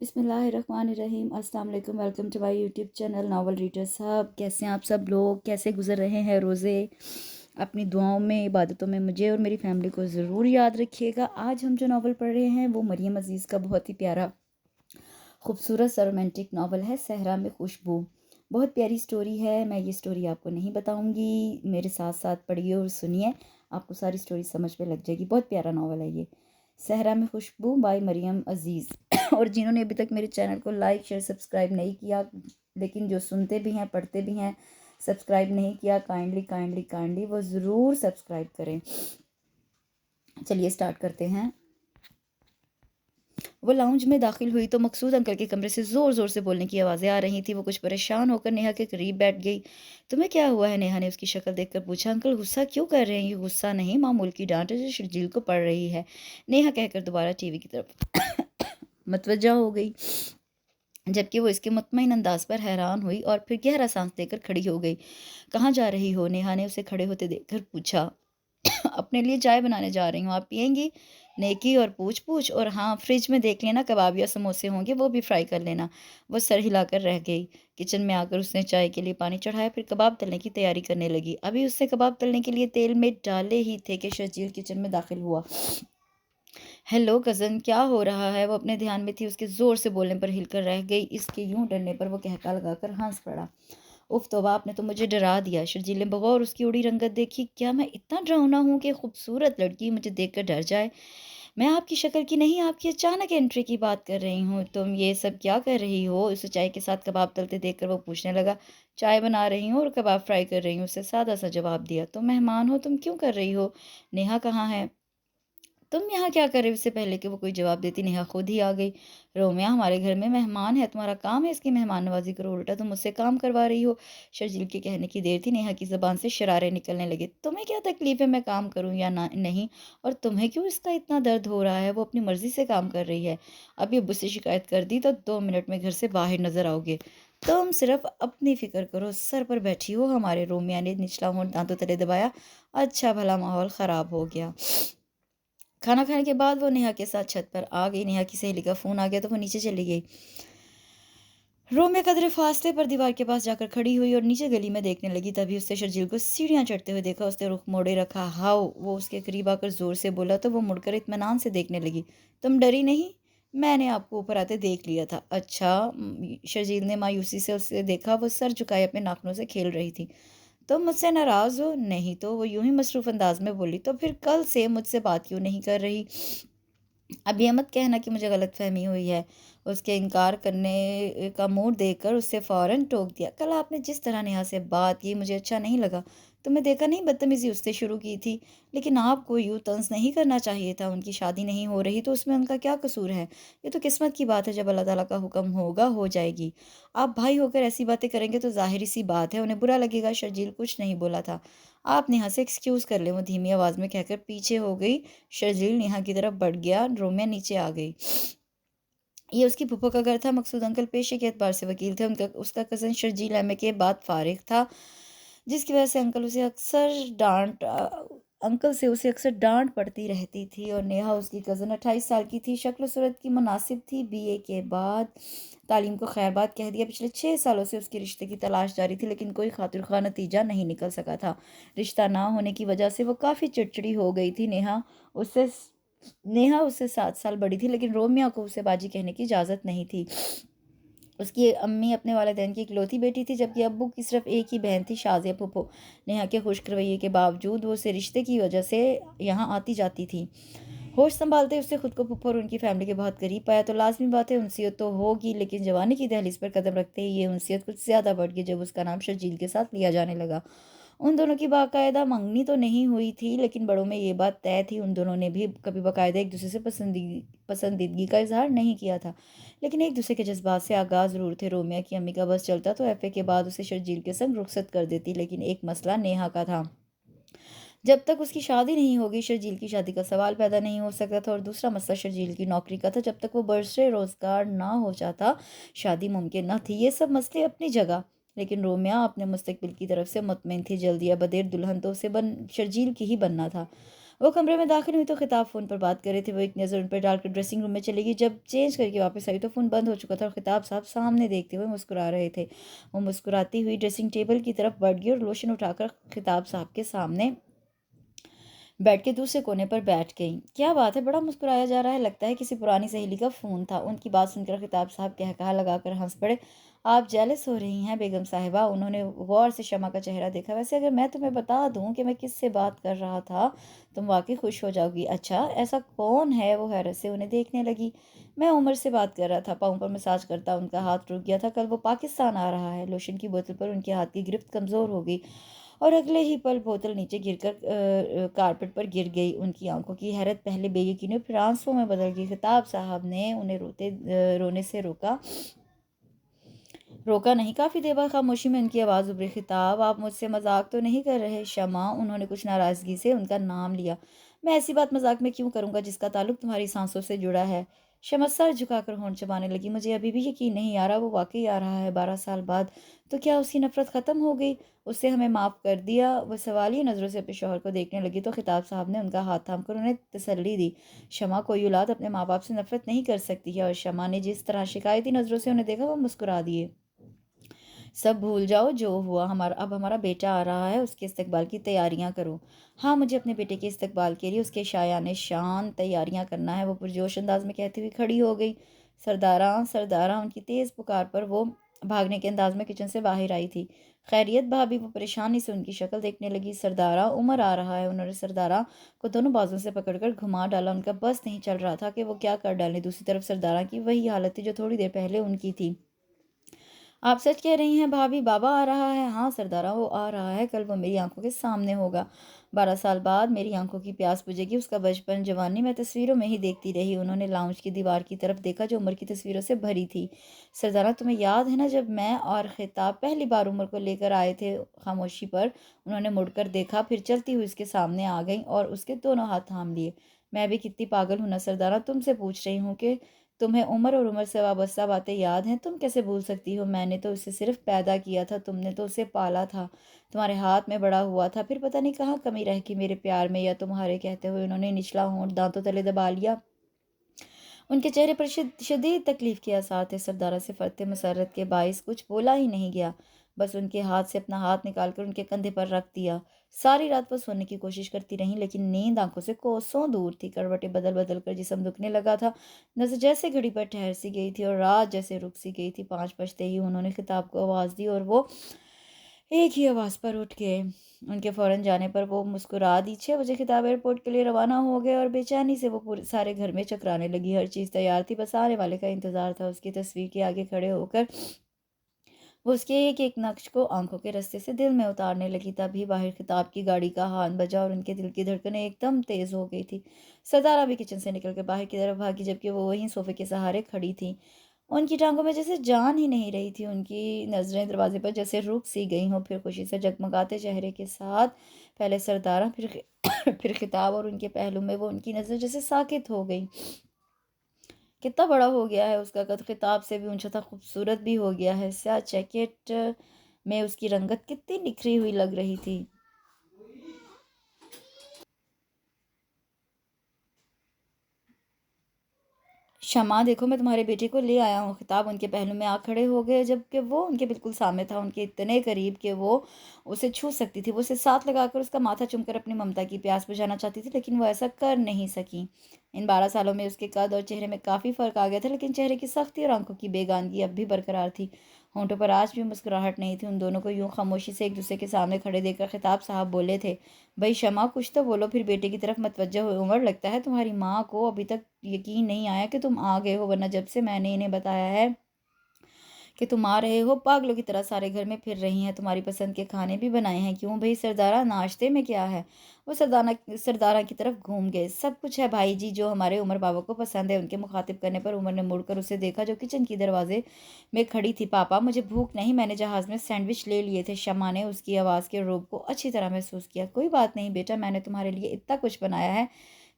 बिस्मिल्लाहिर्रहमानिर्रहीम। अस्सलाम वालेकुम। Welcome to my YouTube channel novel reader साहब। कैसे हैं आप सब लोग? कैसे गुजर रहे हैं रोज़े? अपनी दुआओं में, इबादतों में मुझे और मेरी फैमिली को ज़रूर याद रखिएगा। आज हम जो नावल पढ़ रहे हैं वो मरियम अज़ीज़ का बहुत ही प्यारा खूबसूरत सा रोमांटिक नावल है, सहरा में खुशबू। बहुत प्यारी स्टोरी है। मैं ये स्टोरी आपको नहीं बताऊंगी, मेरे साथ साथ पढ़िए और सुनिए, आपको सारी स्टोरी समझ में लग जाएगी। बहुत प्यारा नावल है ये, सहरा में खुशबू बाय मरियम अज़ीज़। और जिन्होंने अभी तक मेरे चैनल को लाइक शेयर सब्सक्राइब नहीं किया, लेकिन जो सुनते भी हैं पढ़ते भी हैं, सब्सक्राइब नहीं किया, काइंडली काइंडली काइंडली वो ज़रूर सब्सक्राइब करें। चलिए स्टार्ट करते हैं। वो लाउंज में दाखिल हुई तो मकसूद अंकल के कमरे से ज़ोर ज़ोर से बोलने की आवाज़ें आ रही थी। वो कुछ परेशान होकर नेहा के करीब बैठ गई। तुम्हें क्या हुआ है? नेहा ने उसकी शक्ल देखकर पूछा। अंकल गुस्सा क्यों कर रहे हैं? ये गुस्सा नहीं, मामूल की डांट है जो शर्जील को पड़ रही है, नेहा कहकर दोबारा टीवी की तरफ मतवज्जा हो गई, जबकि वो इसके मुतमईन अंदाज पर हैरान हुई और फिर गहरा सांस लेकर खड़ी हो गई। कहाँ जा रही हो? नेहा ने उसे खड़े होते देखकर पूछा। अपने लिए चाय बनाने जा रही हूँ, आप पियेंगी? नेकी और पूछ पूछ, और हाँ, फ्रिज में देख लेना कबाब या समोसे होंगे, वो भी फ्राई कर लेना। वो सर हिलाकर रह गई। किचन में आकर उसने चाय के लिए पानी चढ़ाया, फिर कबाब तलने की तैयारी करने लगी। अभी उससे कबाब तलने के लिए तेल में डाले ही थे कि शर्जील किचन में दाखिल हुआ। हेलो कज़न, क्या हो रहा है? वो अपने ध्यान में थी, उसके ज़ोर से बोलने पर हिलकर रह गई। इसके यूं डरने पर वो कहका लगाकर हंस पड़ा। उफ तौबा, आपने तो मुझे डरा दिया। शर्जील ने बगौर उसकी उड़ी रंगत देखी। क्या मैं इतना डरावना हूँ कि खूबसूरत लड़की मुझे देखकर डर जाए? मैं आपकी शक्ल की नहीं, आपकी अचानक एंट्री की बात कर रही हूँ। तुम ये सब क्या कर रही हो? उसे चाय के साथ कबाब तलते देखकर वो पूछने लगा। चाय बना रही हूँ और कबाब फ्राई कर रही हूँ, उससे सादा सा जवाब दिया। तुम मेहमान हो, तुम क्यों कर रही हो? नेहा कहाँ है? तुम यहाँ क्या कर रहे हो? इससे पहले कि वो कोई जवाब देती नेहा खुद ही आ गई। रोमिया हमारे घर में मेहमान है, तुम्हारा काम है इसकी मेहमान नवाजी करो, उल्टा तुम मुझसे काम करवा रही हो। शर्जील के कहने की देर थी, नेहा की ज़बान से शरारे निकलने लगे। तुम्हें क्या तकलीफ है मैं काम करूँ या ना नहीं? और तुम्हें क्यों इसका इतना दर्द हो रहा है? वो अपनी मर्जी से काम कर रही है। अब ये मुझसे शिकायत कर दी तो 2 मिनट में घर से बाहर नजर आओगे। तुम सिर्फ अपनी फिक्र करो, सर पर बैठी हो हमारे। रोमिया ने निचला होंठ दांतों तले दबाया। अच्छा भला माहौल ख़राब हो गया। खाना खाने के बाद वो नेहा के साथ छत पर आ गई। नेहा की सहेली का फ़ोन आ गया तो वो नीचे चली गई। रोमिया कदरे फासले पर दीवार के पास जाकर खड़ी हुई और नीचे गली में देखने लगी। तभी उससे शर्जील को सीढ़ियां चढ़ते हुए देखा। उसने रुख मोड़े रखा। हाउ, वो उसके करीब आकर जोर से बोला तो वो मुड़कर इत्मीनान से देखने लगी। तुम डरी नहीं? मैंने आपको ऊपर आते देख लिया था। अच्छा। शर्जील ने मायूसी से उसे देखा। वो सर झुकाए अपने नाखूनों से खेल रही थी। तुम मुझसे नाराज हो? नहीं तो, वो यूं ही मसरूफ अंदाज में बोली। तो फिर कल से मुझसे बात क्यों नहीं कर रही? अब ये मत कहना कि मुझे गलतफहमी हुई है। उसके इनकार करने का मूड देखकर उससे फ़ौरन टोक दिया। कल आपने जिस तरह नेहा से बात की मुझे अच्छा नहीं लगा। तुम्हें देखा नहीं, बदतमीज़ी उससे शुरू की थी। लेकिन आपको यूँ तंज नहीं करना चाहिए था। उनकी शादी नहीं हो रही तो उसमें उनका क्या कसूर है? ये तो किस्मत की बात है, जब अल्लाह ताला का हुक्म होगा हो जाएगी। आप भाई होकर ऐसी बातें करेंगे तो ज़ाहिर सी बात है उन्हें बुरा लगेगा। शर्जील कुछ नहीं बोला था। आप नेहा से एक्सक्यूज़ कर लें, वो धीमी आवाज़ में कहकर पीछे हो गई। शर्जील नेहा की तरफ बढ़ गया। रोमिया नीचे आ गई। ये उसकी फूफा का घर था। मकसूद अंकल पेशे के एतबार से वकील थे। उनका उसका कज़न शर्जील एमए के बाद फारिग था, जिसकी वजह से अंकल से उसे अक्सर डांट पड़ती रहती थी। और नेहा उसकी कज़न 28 साल की थी, शक्ल सूरत की मुनासिब थी। बीए के बाद तालीम को खैरबाद कह दिया। पिछले 6 सालों से उसके रिश्ते की तलाश जारी थी, लेकिन कोई खातिरख्वाह नतीजा नहीं निकल सका था। रिश्ता ना होने की वजह से वो काफ़ी चिड़चिड़ी हो गई थी। उससे नेहा उससे 7 साल बड़ी थी, लेकिन रोमिया को उसे बाजी कहने की इजाज़त नहीं थी। उसकी अम्मी अपने वालिदैन की इकलौती बेटी थी, जबकि अब्बू की सिर्फ एक ही बहन थी, शाज़िया फूफो। नेहा के खुश्क रवैये के बावजूद वो उसे रिश्ते की वजह से यहाँ आती जाती थी। होश संभालते उससे खुद को फूफो और उनकी फैमिली के बहुत करीब पाया तो लाजमी बात है उनसियत तो होगी, लेकिन जवानी की दहलीज पर कदम रखते ही ये उनसियत कुछ ज़्यादा बढ़ गई जब उसका नाम शर्जील के साथ लिया जाने लगा। उन दोनों की बाकायदा मंगनी तो नहीं हुई थी, लेकिन बड़ों में ये बात तय थी, उन दोनों ने भी कभी बाकायदा एक दूसरे से पसंदीदगी का इजहार नहीं किया था, लेकिन एक दूसरे के जज्बात से आगाज ज़रूर थे। रोमिया की अम्मी का बस चलता तो एफए के बाद उसे शर्जील के संग रुखसत कर देती, लेकिन एक मसला नेहा का था। जब तक उसकी शादी नहीं होगी शर्जील की शादी का सवाल पैदा नहीं हो सकता था, और दूसरा मसला शर्जील की नौकरी का था। जब तक वो बरसरे रोजगार ना हो जाता शादी मुमकिन न थी। ये सब मसले अपनी जगह, लेकिन रोमिया अपने मुस्तकबिल की तरफ से मुतमिन थी। जल्दी या बदेर दुल्हन तो उसे शर्जील की ही बनना था। वो कमरे में दाखिल हुई तो खिताब फ़ोन पर बात कर रहे थे। वो एक नज़र उन पर डालकर ड्रेसिंग रूम में चली गई। जब चेंज करके वापस आई तो फ़ोन बंद हो चुका था और खिताब साहब सामने देखते हुए मुस्कुरा रहे थे। वो मुस्कुराती हुई ड्रेसिंग टेबल की तरफ बढ़ गई और लोशन उठाकर खिताब साहब के सामने बेड के दूसरे कोने पर बैठ गई। क्या बात है, बड़ा मुस्कुराया जा रहा है, लगता है किसी पुरानी सहेली का फ़ोन था। उनकी बात सुनकर खिताब साहब कहकहा लगाकर हंस पड़े। आप जेलस हो रही हैं बेगम साहिबा? उन्होंने गौर से शमा का चेहरा देखा। वैसे अगर मैं तुम्हें बता दूं कि मैं किससे बात कर रहा था, तुम वाकई खुश हो जाओगी। अच्छा, ऐसा कौन है? वो हैरत से उन्हें देखने लगी। मैं उमर से बात कर रहा था। पाँव पर मसाज करता उनका हाथ रुक गया था। कल वो पाकिस्तान आ रहा है। लोशन की बोतल पर उनके हाथ की गिरफ्त कमज़ोर हो गई और अगले ही पल बोतल नीचे गिरकर कारपेट पर गिर गई। उनकी आंखों की हैरत पहले बेयकीनी फिर आंसुओं में बदल गई। खिताब साहब ने उन्हें रोने से रोका रोका नहीं। काफ़ी देर बाद खामोशी में उनकी आवाज़ उभरी। खिताब, आप मुझसे मजाक तो नहीं कर रहे? शमा, उन्होंने कुछ नाराज़गी से उनका नाम लिया। मैं ऐसी बात मजाक में क्यों करूँगा जिसका ताल्लुक तुम्हारी सांसों से जुड़ा है? शमा सर झुकाकर होंठ चबाने लगी। मुझे अभी भी यकीन नहीं आ रहा वो वाकई आ रहा है 12 साल बाद। तो क्या उसकी नफरत ख़त्म हो गई? उससे हमें माफ़ कर दिया? वो सवालिया नज़रों से अपने शौहर को देखने लगी तो खिताब साहब ने उनका हाथ थाम कर उन्हें तसल्ली दी। शमा, कोई औलाद अपने माँ बाप से नफरत नहीं कर सकती है। और शमा ने जिस तरह शिकायती नज़रों से उन्हें देखा वो मुस्कुरा दिए। सब भूल जाओ जो हुआ। अब हमारा बेटा आ रहा है, उसके इस्तकबाल की तैयारियां करो। हाँ, मुझे अपने बेटे के इस्तकबाल के लिए उसके शायाने शान तैयारियां करना है। वो पुरजोश अंदाज में कहती हुई खड़ी हो गई। सरदारा, सरदारा, उनकी तेज़ पुकार पर वो भागने के अंदाज में किचन से बाहर आई थी। खैरियत भाभी? वो परेशानी से उनकी शक्ल देखने लगी। सरदारा, उमर आ रहा है। उन्होंने सरदारा को दोनों बाजू से पकड़कर घुमा डाला। उनका बस नहीं चल रहा था कि वो क्या कर डालें। दूसरी तरफ सरदारा की वही हालत थी जो थोड़ी देर पहले उनकी थी। आप सच कह रही हैं भाभी? बाबा आ रहा है? हाँ सरदारा, वो आ रहा है। कल वो मेरी आंखों के सामने होगा। 12 साल बाद मेरी आंखों की प्यास बुझेगी। उसका बचपन जवानी मैं तस्वीरों में ही देखती रही। उन्होंने लाउंज की दीवार की तरफ देखा जो उमर की तस्वीरों से भरी थी। सरदारा, तुम्हें याद है ना जब मैं और खिताब पहली बार उमर को लेकर आए थे? खामोशी पर उन्होंने मुड़कर देखा, फिर चलती हुई उसके सामने आ गई और उसके दोनों हाथ थाम लिए। मैं भी कितनी पागल हूं ना सरदारा, तुमसे पूछ रही हूँ कि तुम्हें उम्र और उम्र से वाबस्ता बातें याद हैं? तुम कैसे भूल सकती हो? मैंने तो उसे सिर्फ पैदा किया था, तुमने तो उसे पाला था, तुम्हारे हाथ में बड़ा हुआ था। फिर पता नहीं कहाँ कमी रह गई मेरे प्यार में या तुम्हारे। कहते हुए उन्होंने निचला होंठ दांतों तले दबा लिया। उनके चेहरे पर शदीद तकलीफ के आसार थे। सरदारा से फरते मसरत के बाइस कुछ बोला ही नहीं गया। बस उनके हाथ से अपना हाथ निकालकर उनके कंधे पर रख दिया। सारी रात वो सोने की कोशिश करती रही लेकिन नींद आंखों से कोसों दूर थी। करवटें बदल बदल कर जिस्म दुखने लगा था। नजर जैसे घड़ी पर ठहर सी गई थी और रात जैसे रुक सी गई थी। 5 बजते ही उन्होंने खिताब को आवाज़ दी और वो एक ही आवाज़ पर उठ गए। उनके फ़ौरन जाने पर वो मुस्कुरा दी। 6 बजे खिताब एयरपोर्ट के लिए रवाना हो गए और बेचैनी से वो पूरे सारे घर में चकराने लगी। हर चीज़ तैयार थी, बस आने वाले का इंतज़ार था। उसकी तस्वीर के आगे खड़े होकर वो उसके एक एक नक्श को आंखों के रास्ते से दिल में उतारने लगी। तभी बाहर खिताब की गाड़ी का हॉर्न बजा और उनके दिल की धड़कनें एकदम तेज़ हो गई थी। सरदारा भी किचन से निकलकर बाहर की तरफ भागी जबकि वो वहीं सोफे के सहारे खड़ी थी। उनकी टांगों में जैसे जान ही नहीं रही थी। उनकी नज़रें दरवाजे पर जैसे रुक सी गई हों। फिर खुशी से जगमगाते चेहरे के साथ पहले सरदारा फिर फिर खिताब और उनके पहलू में वो उनकी नज़र जैसे साकित हो गई। कितना बड़ा हो गया है उसका कद, खिताब से भी ऊंचा था, खूबसूरत भी हो गया है। स्याह जैकेट में उसकी रंगत कितनी निखरी हुई लग रही थी। शमा, देखो मैं तुम्हारे बेटे को ले आया हूँ। खिताब उनके पहलू में आ खड़े हो गए जबकि वो उनके बिल्कुल सामने था, उनके इतने करीब कि वो उसे छू सकती थी। वो उसे साथ लगाकर उसका माथा चूमकर अपनी ममता की प्यास बुझाना चाहती थी लेकिन वो ऐसा कर नहीं सकी। इन 12 सालों में उसके कद और चेहरे में काफ़ी फर्क आ गया था लेकिन चेहरे की सख्ती और आंखों की बेगानगी अब भी बरकरार थी। होंठों पर आज भी मुस्कुराहट नहीं थी। उन दोनों को यूं खामोशी से एक दूसरे के सामने खड़े देखकर खिताब साहब बोले थे, भाई शमा, कुछ तो बोलो। फिर बेटे की तरफ मतवज्जह हुए, उमर, लगता है तुम्हारी माँ को अभी तक यकीन नहीं आया कि तुम आ गए हो, वरना जब से मैंने इन्हें बताया है कि तुम आ रहे हो पागलों की तरह सारे घर में फिर रही हैं। तुम्हारी पसंद के खाने भी बनाए हैं। क्यों भाई सरदारा, नाश्ते में क्या है? वो सरदारा की तरफ घूम गए। सब कुछ है भाई जी जो हमारे उमर बाबा को पसंद है। उनके मुखातिब करने पर उमर ने मुड़कर उसे देखा जो किचन की दरवाजे में खड़ी थी। पापा, मुझे भूख नहीं, मैंने जहाज़ में सैंडविच ले लिए थे। शमा ने उसकी आवाज़ के रोब को अच्छी तरह महसूस किया। कोई बात नहीं बेटा, मैंने तुम्हारे लिए इतना कुछ बनाया है,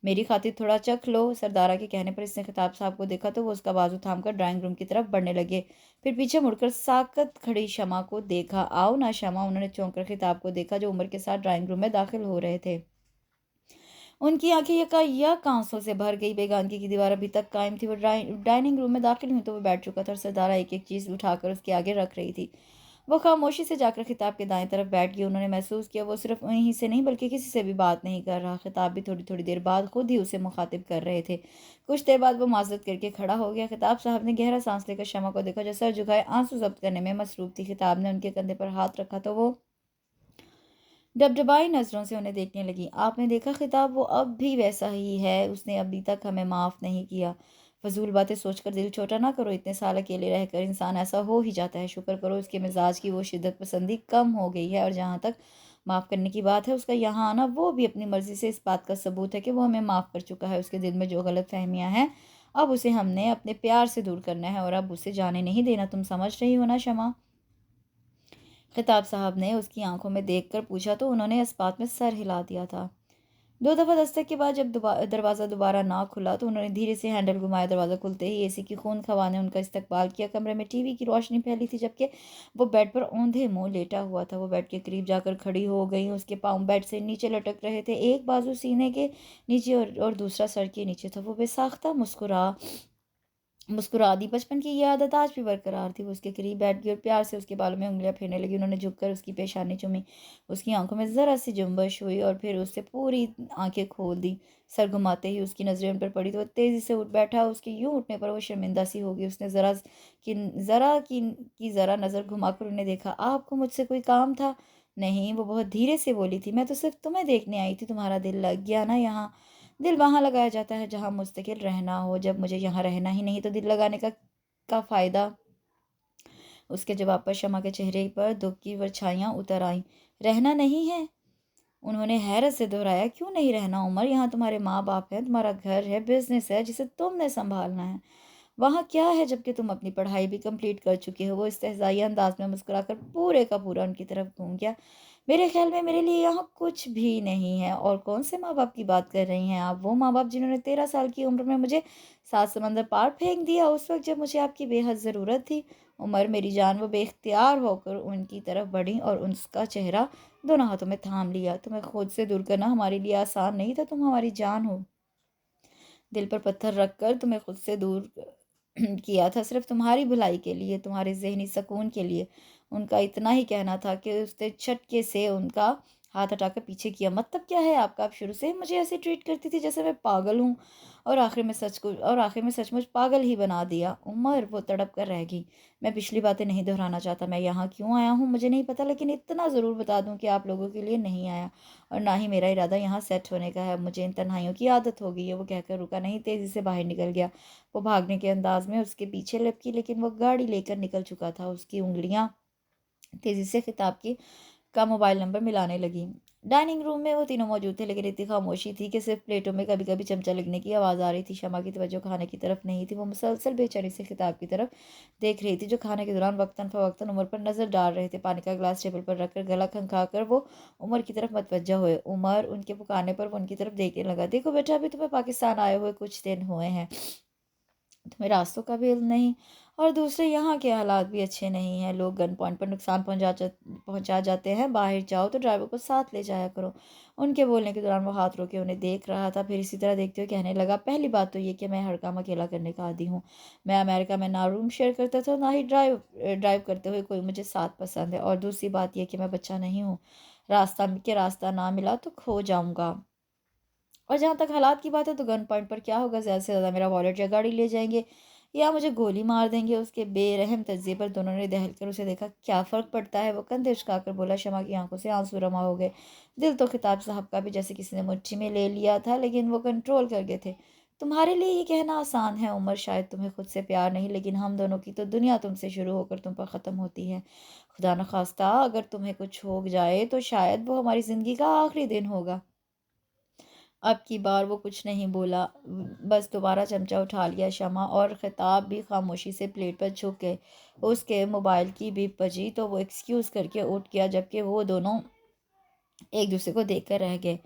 मेरी खातिर थोड़ा चख लो। सरदारा के कहने पर इसने खिताब साहब को देखा तो वो उसका बाजू थामकर ड्राइंग रूम की तरफ बढ़ने लगे। फिर पीछे मुड़कर साकत खड़ी शमा को देखा। आओ ना शमा, उन्होंने चौंक कर खिताब को देखा जो उमर के साथ ड्राइंग रूम में दाखिल हो रहे थे। उनकी आंखें यकायक आंसू से भर गई। बेगानगी की दीवार अभी तक कायम थी। वो डाइनिंग रूम में दाखिल हुई तो वो बैठ चुका था और सरदारा एक एक चीज़ उठाकर उसके आगे रख रही थी। वो खामोशी से जाकर खिताब के दाएं तरफ बैठ गई। उन्होंने महसूस किया वो सिर्फ उन्हीं से नहीं बल्कि किसी से भी बात नहीं कर रहा। खिताब भी थोड़ी थोड़ी देर बाद खुद ही उसे मुखातिब कर रहे थे। कुछ देर बाद वो माजरत करके खड़ा हो गया। खिताब साहब ने गहरा सांस लेकर शमा को देखा जो सर झुकाए आंसू जब्त करने में मसरूफ थी। खिताब ने उनके कंधे पर हाथ रखा तो वो डबडबाई नज़रों से उन्हें देखने लगी। आपने देखा खिताब, वो अब भी वैसा ही है। उसने अभी तक हमें माफ़ नहीं किया। फजूल बातें सोचकर दिल छोटा ना करो। इतने साल अकेले रहकर इंसान ऐसा हो ही जाता है। शुक्र करो उसके मिजाज की वो शिद्दत पसंदी कम हो गई है। और जहाँ तक माफ़ करने की बात है, उसका यहाँ आना वो भी अपनी मर्ज़ी से इस बात का सबूत है कि वो हमें माफ़ कर चुका है। उसके दिल में जो गलत फहमियाँ हैं, अब उसे हमने अपने प्यार से दूर करना है और अब उसे जाने नहीं देना। तुम समझ रही हो ना शमा? खिताब साहब ने उसकी आंखों में देखकर पूछा तो उन्होंने इस बात में सर हिला दिया था। दो दफ़ा दस्तक के बाद जब दरवाज़ा दोबारा ना खुला तो उन्होंने धीरे से हैंडल घुमाया। दरवाज़ा खुलते ही एसी की खून खवा ने उनका इस्तकबाल किया। कमरे में टीवी की रोशनी फैली थी जबकि वो बेड पर औंधे मुंह लेटा हुआ था। वो बेड के करीब जाकर खड़ी हो गई। उसके पाँव बेड से नीचे लटक रहे थे। एक बाजू सीने के नीचे और दूसरा सर के नीचे था। वो बेसाख्ता मुस्कुरा दी। बचपन की ये आदत आज भी बरकरार थी। वो उसके करीब बैठ गई और प्यार से उसके बालों में उंगलियां फेरने लगी। उन्होंने झुककर उसकी पेशानी चूमी। उसकी आंखों में ज़रा सी जुम्बश हुई और फिर उससे पूरी आंखें खोल दी। सर घुमाते ही उसकी नज़रें उन पर पड़ी तो वो तेज़ी से उठ बैठा। उसके यूं उठने पर वो शर्मिंदा सी हो गई। उसने ज़रा नज़र घुमाकर उन्हें देखा। आपको मुझसे कोई काम था? नहीं, वो बहुत धीरे से बोली थी। मैं तो सिर्फ तुम्हें देखने आई थी। तुम्हारा दिल लग गया ना यहाँ? दिल वहाँ लगाया जाता है जहाँ मुस्तकिल रहना हो। जब मुझे यहाँ रहना ही नहीं तो दिल लगाने का फ़ायदा? उसके जवाब पर शमा के चेहरे पर दुख की परछाइयाँ उतर आईं। रहना नहीं है? उन्होंने हैरत से दोहराया। क्यों नहीं रहना उमर? यहाँ तुम्हारे माँ बाप हैं, तुम्हारा घर है, बिजनेस है जिसे तुमने संभालना है। वहाँ क्या है जबकि तुम अपनी पढ़ाई भी कंप्लीट कर चुके हो? वो इस्तेहज़ाई अंदाज में मुस्कुराकर पूरे का पूरा उनकी तरफ घूम गया। मेरे ख्याल में मेरे लिए यहाँ कुछ भी नहीं है। और कौन से माँ बाप की बात कर रही हैं आप? वो माँ बाप जिन्होंने 13 साल की उम्र में मुझे सात समंदर पार फेंक दिया उस वक्त जब मुझे आपकी बेहद ज़रूरत थी। उमर मेरी जान। वो बेख्तियार होकर उनकी तरफ बढ़ी और उसका चेहरा दोनों हाथों में थाम लिया। तुम्हें खुद से दूर करना हमारे लिए आसान नहीं था। तुम हमारी जान हो। दिल पर पत्थर रखकर तुम्हें खुद से दूर किया था सिर्फ तुम्हारी भलाई के लिए, तुम्हारे ज़हनी सुकून के लिए। उनका इतना ही कहना था कि उसने झटके से उनका हाथ हटाकर पीछे किया। मतलब क्या है आपका? आप शुरू से ही मुझे ऐसे ट्रीट करती थी जैसे मैं पागल हूँ। और आखिर में सचमुच पागल ही बना दिया। उमर, वो तड़प कर रह गई। मैं पिछली बातें नहीं दोहराना चाहता। मैं यहाँ क्यों आया हूँ मुझे नहीं पता, लेकिन इतना ज़रूर बता दूँ कि आप लोगों के लिए नहीं आया और ना ही मेरा इरादा यहाँ सेट होने का है। अब मुझे इन तन्हाइयों की आदत हो गई है। वो कहकर रुका नहीं, तेज़ी से बाहर निकल गया। वो भागने के अंदाज में उसके पीछे लपकी लेकिन वो गाड़ी लेकर निकल चुका था। उसकी उंगलियां तेज़ी से खिताब की का मोबाइल नंबर मिलाने लगी। डाइनिंग रूम में वो तीनों मौजूद थे लेकिन इतनी खामोशी थी कि सिर्फ प्लेटों में कभी कभी चमचा लगने की आवाज़ आ रही थी। शमा की तवज्जो खाने की तरफ नहीं थी। वो मुसलसल बेचैनी से खिताब की तरफ देख रही थी जो खाने के दौरान वक्तन फ़वक्तन उमर पर नज़र डाल रहे थे। पानी का गिलास टेबल पर रखकर गला खंखा कर वो उमर की तरफ मतवज्जा हुए। उमर उनके पुकारने पर वो उनकी तरफ देखने लगा। देखो बेटा, अभी तुम्हें पाकिस्तान आए हुए कुछ दिन हुए हैं, तुम्हें रास्तों का भी इल्म नहीं और दूसरे यहाँ के हालात भी अच्छे नहीं हैं। लोग गन पॉइंट पर नुकसान पहुंचा जाते हैं। बाहर जाओ तो ड्राइवर को साथ ले जाया करो। उनके बोलने के दौरान वो हाथ रोके उन्हें देख रहा था। फिर इसी तरह देखते हुए कहने लगा, पहली बात तो ये कि मैं हर काम अकेला करने का आदी हूँ। मैं अमेरिका में ना रूम शेयर करता था ना ही ड्राइव ड्राइव करते हुए कोई मुझे साथ पसंद है। और दूसरी बात यह कि मैं बच्चा नहीं हूँ। रास्ता ना मिला तो खो जाऊंगा। और जहाँ तक हालात की बात है तो गन पॉइंट पर क्या होगा? ज़्यादा से ज़्यादा मेरा वॉलेट या गाड़ी ले जाएंगे या मुझे गोली मार देंगे। उसके बेरहम तज्ज़िये पर दोनों ने दहल कर उसे देखा। क्या फ़र्क पड़ता है? वो कंधे उचकाकर बोला। शमा की आंखों से आंसू रमा हो गए। दिल तो खिताब साहब का भी जैसे किसी ने मुट्ठी में ले लिया था लेकिन वो कंट्रोल कर गए थे। तुम्हारे लिए ये कहना आसान है उमर, शायद तुम्हें खुद से प्यार नहीं, लेकिन हम दोनों की तो दुनिया तुमसे शुरू होकर तुम पर ख़त्म होती है। खुदा न खास्ता अगर तुम्हें कुछ हो जाए तो शायद वो हमारी ज़िंदगी का आखिरी दिन होगा। अब की बार वो कुछ नहीं बोला, बस दोबारा चमचा उठा लिया। शमा और खिताब भी खामोशी से प्लेट पर झुक गए। उसके मोबाइल की बीप बजी तो वो एक्सक्यूज़ करके उठ गया जबकि वो दोनों एक दूसरे को देख कर रह गए।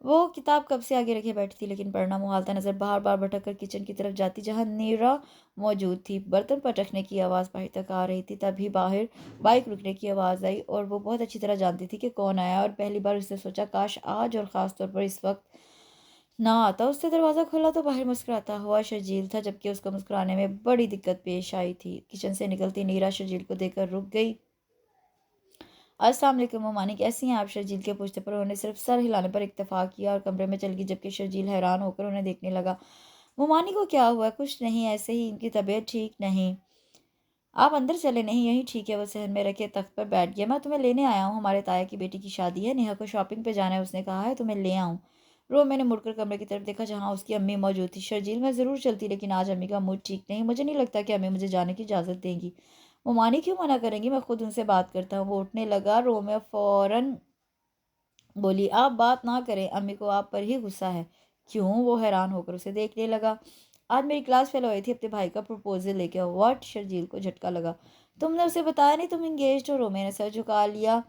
वो किताब कब से आगे रखे बैठी थी लेकिन पढ़ना मुहालता नज़र बार बार भटक कर किचन की तरफ जाती जहाँ नीरा मौजूद थी। बर्तन पटकने की आवाज़ बाहर तक आ रही थी। तभी बाहर बाइक रुकने की आवाज़ आई और वो बहुत अच्छी तरह जानती थी कि कौन आया और पहली बार उसने सोचा काश आज और ख़ास तौर पर इस वक्त ना आता उससे दरवाज़ा खोला तो बाहर मुस्कुराता हुआ शर्जील था, जबकि उसको मुस्कुराने में बड़ी दिक्कत पेश आई थी। किचन से निकलती नीरा शर्जील को देखकर रुक गई। अस्सलाम वालेकुम ममानी, कैसी हैं आप? शर्जील के पूछने पर उन्होंने सिर्फ सर हिलाने पर इत्तेफाक किया और कमरे में चल गई, जबकि शर्जील हैरान होकर उन्हें देखने लगा। ममानी को क्या हुआ? कुछ नहीं, ऐसे ही इनकी तबीयत ठीक नहीं। आप अंदर चले। नहीं, यही ठीक है। वो सहन में रखे तख्त पर बैठ गया। मैं तुम्हें लेने आया हूँ, हमारे ताया की बेटी की शादी है, नेहा को शॉपिंग पे जाना है, उसने कहा है तुम्हें ले आऊँ। रोमियो ने मुड़कर कमरे की तरफ देखा जहाँ उसकी अम्मी मौजूद थी। शर्जील, मैं ज़रूर चलती, लेकिन आज अम्मी का मूड ठीक नहीं, मुझे नहीं लगता कि अम्मी मुझे जाने की इजाज़त देंगी। ममानी क्यों मना करेंगी? मैं खुद उनसे बात करता हूँ। वो उठने लगा। रोमियो फ़ौरन बोली, आप बात ना करें, अम्मी को आप पर ही गुस्सा है। क्यों? वो हैरान होकर उसे देखने लगा। आज मेरी क्लास फेलो आई थी अपने भाई का प्रपोजल लेके। व्हाट? शर्जील को झटका लगा। तुमने उसे बताया नहीं तुम इंगेज्ड हो? रोमियो ने सर झुका लिया।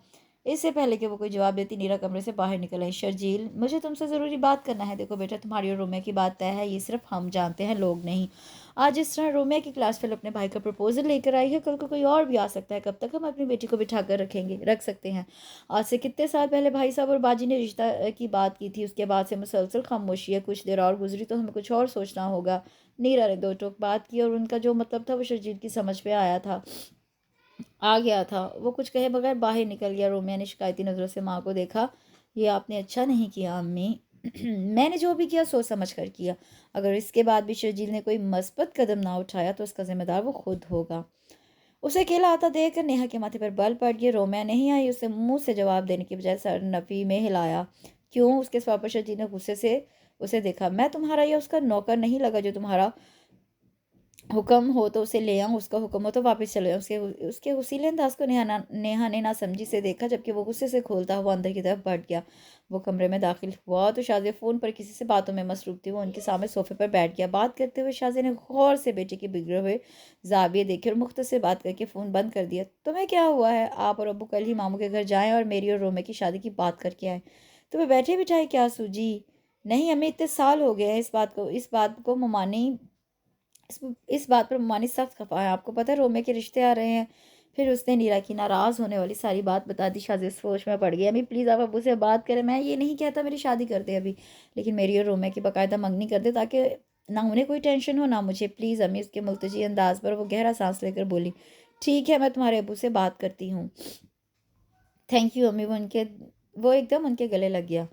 इससे पहले कि वो कोई जवाब देती, नीरा कमरे से बाहर निकल आई। शर्जील, मुझे तुमसे ज़रूरी बात करना है। देखो बेटा, तुम्हारी और रोमियो की बात तय है, ये सिर्फ हम जानते हैं, लोग नहीं। आज इस तरह रोमियो की क्लास फेलो अपने भाई का प्रपोजल लेकर आई है, कल को कोई और भी आ सकता है। कब तक हम अपनी बेटी को बिठा कर रख सकते हैं? आज से कितने साल पहले भाई साहब और बाजी ने रिश्ता की बात की थी, उसके बाद से मुसलसल खामोशी है। कुछ देर और गुजरी तो हमें कुछ और सोचना होगा। नीरा ने दो टोक बात की और उनका जो मतलब था वो शर्जील की समझ पे आ गया था। वो कुछ कहे बगैर बाहर निकल गया। रोमिया ने शिकायती नज़रों से माँ को देखा। ये आपने अच्छा नहीं किया अम्मी। मैंने जो भी किया सोच समझ कर किया। अगर इसके बाद भी शर्जील ने कोई मस्बत कदम ना उठाया तो उसका जिम्मेदार वो खुद होगा। उसे अकेला आता देखकर नेहा के माथे पर बल पड़ गया। रोमिया नहीं आई। उसे मुंह से जवाब देने की बजाय सर नफी में हिलाया। क्यों? उसके सवाल पर शर्जील ने गुस्से से उसे देखा। मैं तुम्हारा या उसका नौकर नहीं लगा जो तुम्हारा हुक्म हो तो उसे ले आऊँ, उसका हुक्म हो तो वापस चले जाऊँ। उसके उसके उसीले अंदाज को नेहा ने नासमझी से देखा, जबकि वो गुस्से से खोलता हुआ अंदर की तरफ बढ़ गया। वो कमरे में दाखिल हुआ तो शाज़िया फ़ोन पर किसी से बातों में मसरूफ़ थी। वो उनके सामने सोफे पर बैठ गया। बात करते हुए शाज़िया ने गौर से बेटे के बिगड़े हुए ज़ाविये देखे और मुख्तसर बात करके फ़ोन बंद कर दिया। तुम्हें क्या हुआ है? आप और अब्बू कल ही मामू के घर जाएँ और मेरी और रोमे की शादी की बात करके आएँ। तुम्हें बैठे बिठाए क्या सूझी? नहीं अम्मी, इतने साल हो गए हैं इस बात को ममानी इस बात पर ममानी सख्त खफा है। आपको पता है रोमे के रिश्ते आ रहे हैं। फिर उसने नीरा की नाराज़ होने वाली सारी बात बता दी। शाज़िया सोच में पड़ गई। अम्मी प्लीज़ आप अब्बू से बात करें। मैं ये नहीं कहता मेरी शादी कर दे अभी, लेकिन मेरी और रोमे की बाकायदा मंगनी कर दे, ताकि ना उन्हें कोई टेंशन हो ना मुझे। प्लीज़ अम्मी। उसके मुल्तजी अंदाज पर वो गहरा सांस लेकर बोली, ठीक है, मैं तुम्हारे अब्बू से बात करती हूँ। थैंक यू अम्मी। वो एकदम उनके गले लग गया।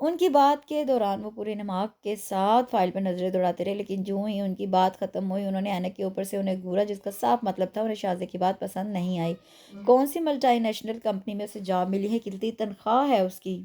उनकी बात के दौरान वो पूरे दिमाग के साथ फाइल पर नजरें दौड़ाते रहे, लेकिन जो ही उनकी बात खत्म हुई उन्होंने ऐनक के ऊपर से उन्हें घूरा, जिसका साफ मतलब था उन्हें शाज़े की बात पसंद नहीं आई। कौन सी मल्टीनेशनल कंपनी में उसे जॉब मिली है? कितनी तनख्वाह है उसकी?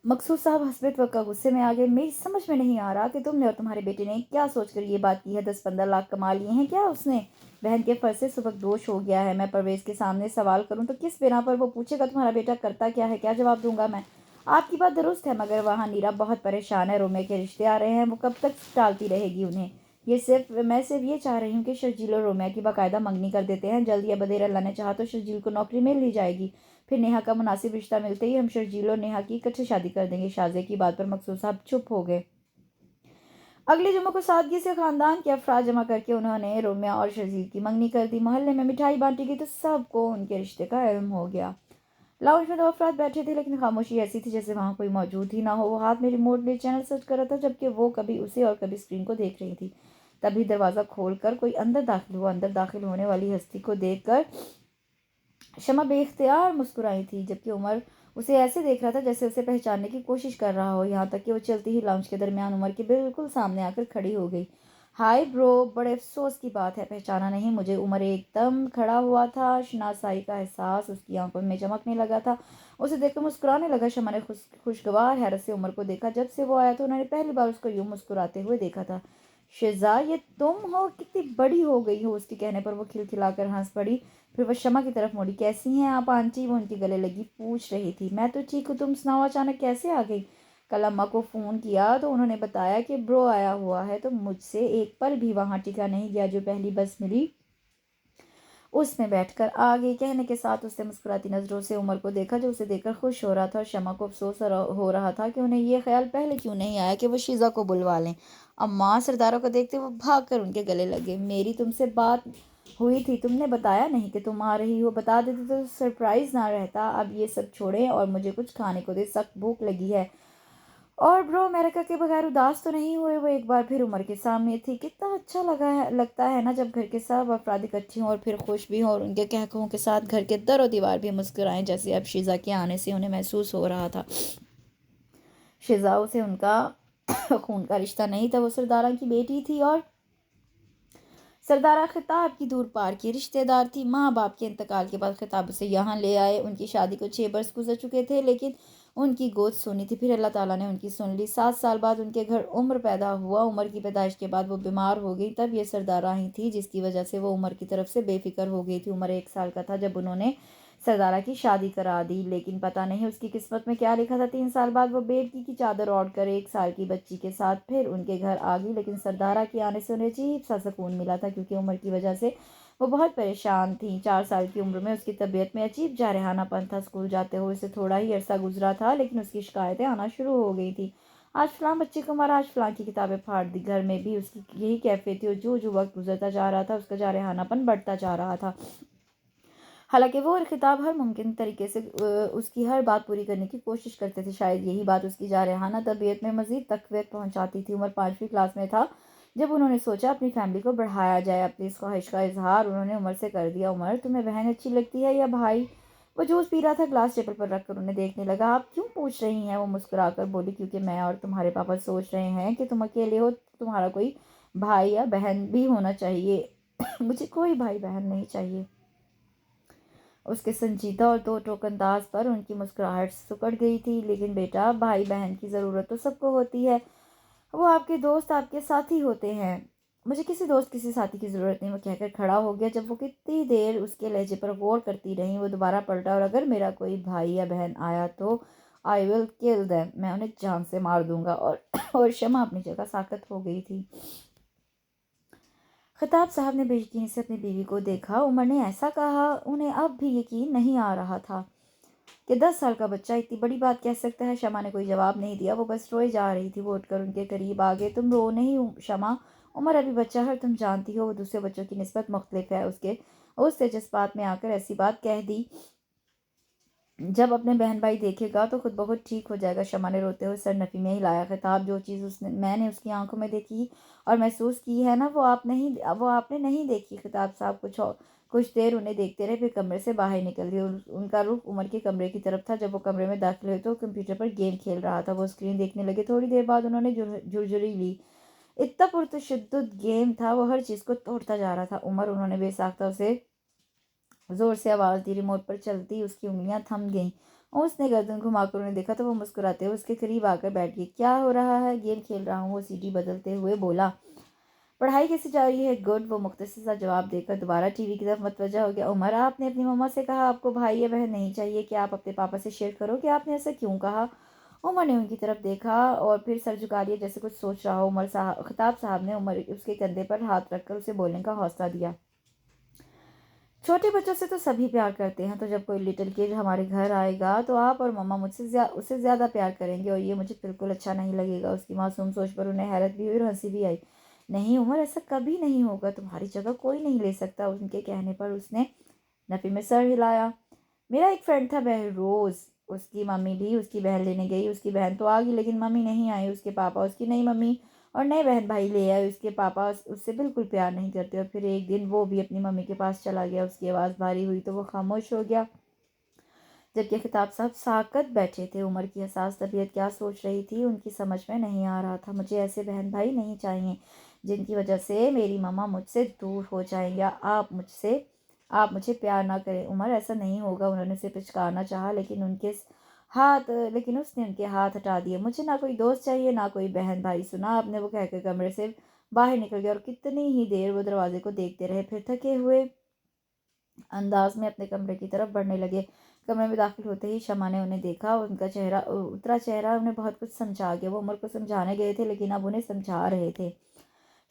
मकसूद साहब हसबत वक्त का गुस्से में आ गए। मेरी समझ में नहीं आ रहा कि तुमने और तुम्हारे बेटे ने क्या सोचकर ये बात की है। 10-15 लाख कमा लिए हैं क्या उसने? बहन के फर्ज से सुबह दोष हो गया है। मैं परवेज के सामने सवाल करूं तो किस बिना पर वो पूछेगा तुम्हारा बेटा करता क्या है? क्या जवाब दूंगा मैं? आपकी बात दुरुस्त है, मगर वहाँ नीरा बहुत परेशान है। रोमे के रिश्ते आ रहे हैं, वो कब तक टालती रहेगी उन्हें? मैं सिर्फ ये चाह रही हूँ कि शर्जील और रोमिया की बाकायदा मंगनी कर देते हैं। जल्द या बदेर अल्लाह ने चाहा तो शर्जील को नौकरी मिल ही जाएगी। फिर नेहा का मुनासिब रिश्ता मिलते ही हम शर्जील और नेहा की इकट्ठे शादी कर देंगे। शाज़े की बात पर मकसूद साहब चुप हो गए। अगले जुम्मे को सादगी से खानदान के अफराद जमा करके उन्होंने रोमिया और शर्जील की मंगनी कर दी। मोहल्ले में मिठाई बांटी गई तो सबको उनके रिश्ते का इल्म हो गया। लाउंज में दो अफराद बैठे थे, लेकिन खामोशी ऐसी थी जैसे वहां कोई मौजूद ही ना हो। वो हाथ में रिमोट लिए चैनल सर्च कर रहा था, जबकि वो कभी उसे और कभी स्क्रीन को देख रही थी। तभी दरवाज़ा खोलकर कोई अंदर दाखिल हुआ। अंदर दाखिल होने वाली हस्ती को देखकर शमा बेख्तियार मुस्कुराई थी, जबकि उमर उसे ऐसे देख रहा था जैसे उसे पहचानने की कोशिश कर रहा हो। यहाँ तक कि वो चलती ही लाउंज के दरमियान उमर के बिल्कुल सामने आकर खड़ी हो गई। हाय ब्रो, बड़े अफसोस की बात है, पहचाना नहीं मुझे? उमर एकदम खड़ा हुआ था। शनासाई का एहसास उसकी आंखों में चमकने लगा था। उसे देखकर मुस्कुराने लगा। शमा ने खुशगवार हैरत से उमर को देखा। जब से वो आया तो उन्होंने पहली बार उसको यूं मुस्कुराते हुए देखा था। शिजा, ये तुम हो? कितनी बड़ी हो गई हो? उसके कहने पर वो खिलखिलाकर हंस पड़ी। फिर वह शमा की तरफ मुड़ी। कैसी हैं आप आंटी? वो उनके गले लगी पूछ रही थी। मैं तो ठीक हूँ, तुम सुनाओ, अचानक कैसे आ गई? कल अम्मा को फ़ोन किया तो उन्होंने बताया कि ब्रो आया हुआ है, तो मुझसे एक पल भी वहाँ टिका नहीं गया। जो पहली बस मिली उसमें बैठकर आ गई। कहने के साथ उसने मुस्कुराती नज़रों से उमर को देखा, जो उसे देखकर खुश हो रहा था। और शमा को अफसोस हो रहा था कि उन्हें ये ख्याल पहले क्यों नहीं आया कि वो शीज़ा को बुलवा लें। अम्मा सरदारों को देखते वो भाग कर उनके गले लगे। मेरी तुमसे बात हुई थी, तुमने बताया नहीं कि तुम आ रही हो, बता देते तो सरप्राइज़ ना रहता। अब ये सब छोड़ें और मुझे कुछ खाने को दें, सख्त भूख लगी है। और ब्रो अमेरिका के बगैर उदास तो नहीं हुए। वो एक बार फिर उमर के सामने थी। कितना अच्छा लगता है ना जब घर के सब अफराद इकट्ठी हों और फिर खुश भी हों और उनके कहकों के साथ घर के दर और दीवार भी मुस्कुराएं, जैसे अब शिज़ा के आने से उन्हें महसूस हो रहा था। शिज़ा से उनका खून का रिश्ता नहीं था, वो सरदारा की बेटी थी और सरदारा खिताब की दूर पार की रिश्तेदार थी। माँ बाप के इंतकाल के बाद खिताब उसे यहाँ ले आए। उनकी शादी को 6 बरस गुजर चुके थे, लेकिन उनकी गोद सुनी थी। फिर अल्लाह ताला ने उनकी सुन ली। 7 साल बाद उनके घर उम्र पैदा हुआ। उमर की पैदाइश के बाद वो बीमार हो गई। तब ये सरदारा ही थी जिसकी वजह से वो उमर की तरफ से बेफिक्र हो गई थी। उमर 1 साल का था जब उन्होंने सरदारा की शादी करा दी, लेकिन पता नहीं उसकी किस्मत में क्या लिखा था। 3 साल बाद वो बेडकी की चादर ओढ़ कर 1 साल की बच्ची के साथ फिर उनके घर आ गई। लेकिन सरदारा के आने से उन्हें अजीब सा सुकून मिला था, क्योंकि उम्र की वजह से वो बहुत परेशान थी। 4 साल की उम्र में उसकी तबीयत में अजीब जारहानापन था। स्कूल जाते हुए उसे थोड़ा ही अरसा गुजरा था, लेकिन उसकी शिकायतें आना शुरू हो गई थी। आज फलां बच्चे को मारा, आज फलां की किताबें फाड़ दी। घर में भी उसकी यही कैफियत थी और जो जो वक्त गुजरता जा रहा था उसका जारहानापन बढ़ता जा रहा था। हालांकि वो और खिताब हर मुमकिन तरीके से उसकी हर बात पूरी करने की कोशिश करते थे। शायद यही बात उसकी जारहाना तबीयत में मज़ीद तक़वियत पहुंचाती थी। उमर 5वीं क्लास में था जब उन्होंने सोचा अपनी फैमिली को बढ़ाया जाए। अपनी इस ख्वाहिश का इजहार उन्होंने उमर से कर दिया। उमर, तुम्हें बहन अच्छी लगती है या भाई? वो जूस पी रहा था, ग्लास टेबल पर रखकर उन्हें देखने लगा। आप क्यों पूछ रही हैं? वो मुस्कुराकर बोली, क्योंकि मैं और तुम्हारे पापा सोच रहे हैं कि तुम अकेले हो, तुम्हारा कोई भाई या बहन भी होना चाहिए। मुझे कोई भाई बहन नहीं चाहिए। उसके संजीदा और दो टोक अंदाज पर उनकी मुस्कुराहट सिकुड़ गई थी। लेकिन बेटा, भाई बहन की ज़रूरत तो सबको होती है। वो आपके दोस्त, आपके साथी होते हैं। मुझे किसी दोस्त किसी साथी की ज़रूरत नहीं, वो कहकर खड़ा हो गया। जब वो कितनी देर उसके लहजे पर गौर करती रही, वो दोबारा पलटा, और अगर मेरा कोई भाई या बहन आया तो आई विल किल देम, मैं उन्हें जान से मार दूंगा। और शमा अपनी जगह साकत हो गई थी। खताब साहब ने बेयकीनी से अपनी बीवी को देखा। उमर ने ऐसा कहा, उन्हें अब भी यकीन नहीं आ रहा था कि 10 साल का बच्चा इतनी बड़ी बात कह सकता है। शमा ने कोई जवाब नहीं दिया, वो बस रोए जा रही थी। वो उठकर उनके करीब आ गए। तुम रो नहीं शमा, उमर अभी बच्चा है, तुम जानती हो वो दूसरे बच्चों की निस्बत मुख्तलिफ है। उससे जज्बात में आकर ऐसी बात कह दी। जब अपने बहन भाई देखेगा तो खुद बहुत ठीक हो जाएगा। शमा ने रोते हुए सर नफ़ी में हिलाया। खिताब, जो चीज़ उसने मैंने उसकी आंखों में देखी और महसूस की है ना, वो आपने नहीं देखी। खिताब साहब कुछ देर उन्हें देखते रहे, फिर कमरे से बाहर निकल गए। उनका रुख उमर के कमरे की तरफ था। जब वो कमरे में दाखिल हुए तो कंप्यूटर पर गेम खेल रहा था। वो स्क्रीन देखने लगे। थोड़ी देर बाद उन्होंने झुरझुरी ली। इतना पुरतशद्दुद गेम था, वो हर चीज़ को तोड़ता जा रहा था। उन्होंने बेसाख्ता उसे जोर से आवाज़ दी। रिमोट पर चलती उसकी उंगलियां थम गईं। उसने गर्दन घुमाकर उन्हें देखा तो वो मुस्कुराते हुए उसके करीब आकर बैठ गई। क्या हो रहा है? गेम खेल रहा हूँ, वो सीटी बदलते हुए बोला। पढ़ाई कैसी जा रही है? गुड, वो मुख्तसर सा जवाब देकर दोबारा टीवी की तरफ मतवजा हो गया। उमर, आपने अपनी मम्मा से कहा आपको भाई या बहन नहीं चाहिए, क्या आप अपने पापा से शेयर करो कि आपने ऐसा क्यों कहा? उमर ने उनकी तरफ देखा और फिर सर झुका लिया जैसे कुछ सोच रहा हो। खताब साहब ने उमर उसके कंधे पर हाथ रखकर उसे बोलने का हौसला दिया। छोटे बच्चों से तो सभी प्यार करते हैं, तो जब कोई लिटिल किड हमारे घर आएगा तो आप और मम्मा उससे ज़्यादा प्यार करेंगे, और ये मुझे बिल्कुल अच्छा नहीं लगेगा। उसकी मासूम सोच पर उन्हें हैरत भी हुई और हंसी भी आई। नहीं उमर, ऐसा कभी नहीं होगा, तुम्हारी जगह कोई नहीं ले सकता। उनके कहने पर उसने नफ़ी में सर हिलाया। मेरा एक फ्रेंड था बहरोज़, उसकी मम्मी भी उसकी बहन लेने गई। उसकी बहन तो आ गई, लेकिन मम्मी नहीं आई। उसके पापा उसकी नई मम्मी और नए बहन भाई ले आए। उसके पापा उससे बिल्कुल प्यार नहीं करते। और फिर एक दिन वो भी अपनी मम्मी के पास चला गया। उसकी आवाज़ भारी हुई तो वो खामोश हो गया, जबकि खिताब साहब साकत बैठे थे। उमर की हसास तबीयत क्या सोच रही थी उनकी समझ में नहीं आ रहा था। मुझे ऐसे बहन भाई नहीं चाहिए जिनकी वजह से मेरी मम्मा मुझसे दूर हो जाए या आप मुझे प्यार ना करें। उमर, ऐसा नहीं होगा। उन्होंने उसे पिचकारना चाहा, लेकिन उसने उनके हाथ हटा दिए। मुझे ना कोई दोस्त चाहिए ना कोई बहन भाई, सुना आपने? वो कहकर कमरे से बाहर निकल गया। और कितनी ही देर वो दरवाजे को देखते रहे, फिर थके हुए अंदाज में अपने कमरे की तरफ बढ़ने लगे। कमरे में दाखिल होते ही शमा ने उन्हें देखा। उनका उतरा चेहरा उन्हें बहुत कुछ समझा गया। वो उमर को समझाने गए थे, लेकिन अब उन्हें समझा रहे थे।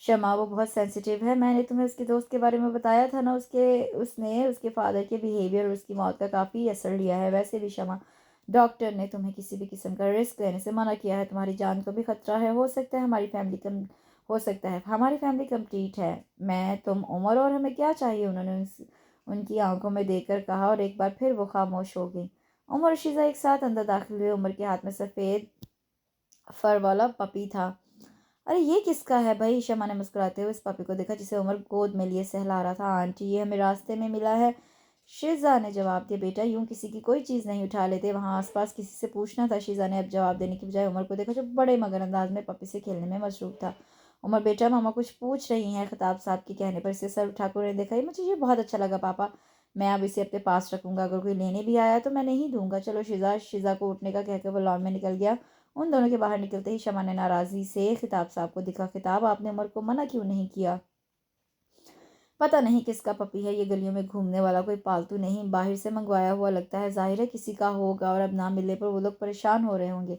शमा, वो बहुत सेंसिटिव है। मैंने तुम्हें उसके दोस्त के बारे में बताया था ना, उसने उसके फादर के बिहेवियर और उसकी मौत का काफ़ी असर लिया है। वैसे भी शमा, डॉक्टर ने तुम्हें किसी भी किस्म का रिस्क लेने से मना किया है। तुम्हारी जान को भी खतरा है। हो सकता है हो सकता है हमारी फैमिली कंप्लीट है, मैं, तुम, उमर, और हमें क्या चाहिए, उन्होंने उनकी आंखों में देखकर कहा, और एक बार फिर वो खामोश हो गई। उमर और शीज़ा एक साथ अंदर दाखिल हुए। उमर के हाथ में सफ़ेद फर वाला पपी था। अरे ये किसका है भाई? शमा ने मुस्कुराते हुए इस पपी को देखा जिसे उमर गोद में लिए सहला रहा था। आंटी, ये हमें रास्ते में मिला है, शीज़ा ने जवाब दिया। बेटा, यूं किसी की कोई चीज़ नहीं उठा लेते, वहाँ आसपास किसी से पूछना था। शीज़ा ने अब जवाब देने की बजाय उमर को देखा जो बड़े मगर अंदाज में पपी से खेलने में मसरूफ था। उमर, बेटा मामा कुछ पूछ रही हैं। खिताब साहब के कहने पर इसे सर ठाकुर ने देखा। मुझे ये बहुत अच्छा लगा पापा, मैं अब इसे अपने पास रखूंगा, अगर कोई लेने भी आया तो मैं नहीं दूंगा। चलो शीज़ा। शीज़ा को उठने का कहकर वो लॉन में निकल गया। उन दोनों के बाहर निकलते ही शमा ने नाराज़ी से खिताब साहब को दिखा। खिताब, आपने उमर को मना क्यों नहीं किया? पता नहीं किसका पपी है, ये गलियों में घूमने वाला कोई पालतू नहीं, बाहर से मंगवाया हुआ लगता है, जाहिर है किसी का होगा और अब ना मिलने पर वो लोग परेशान हो रहे होंगे।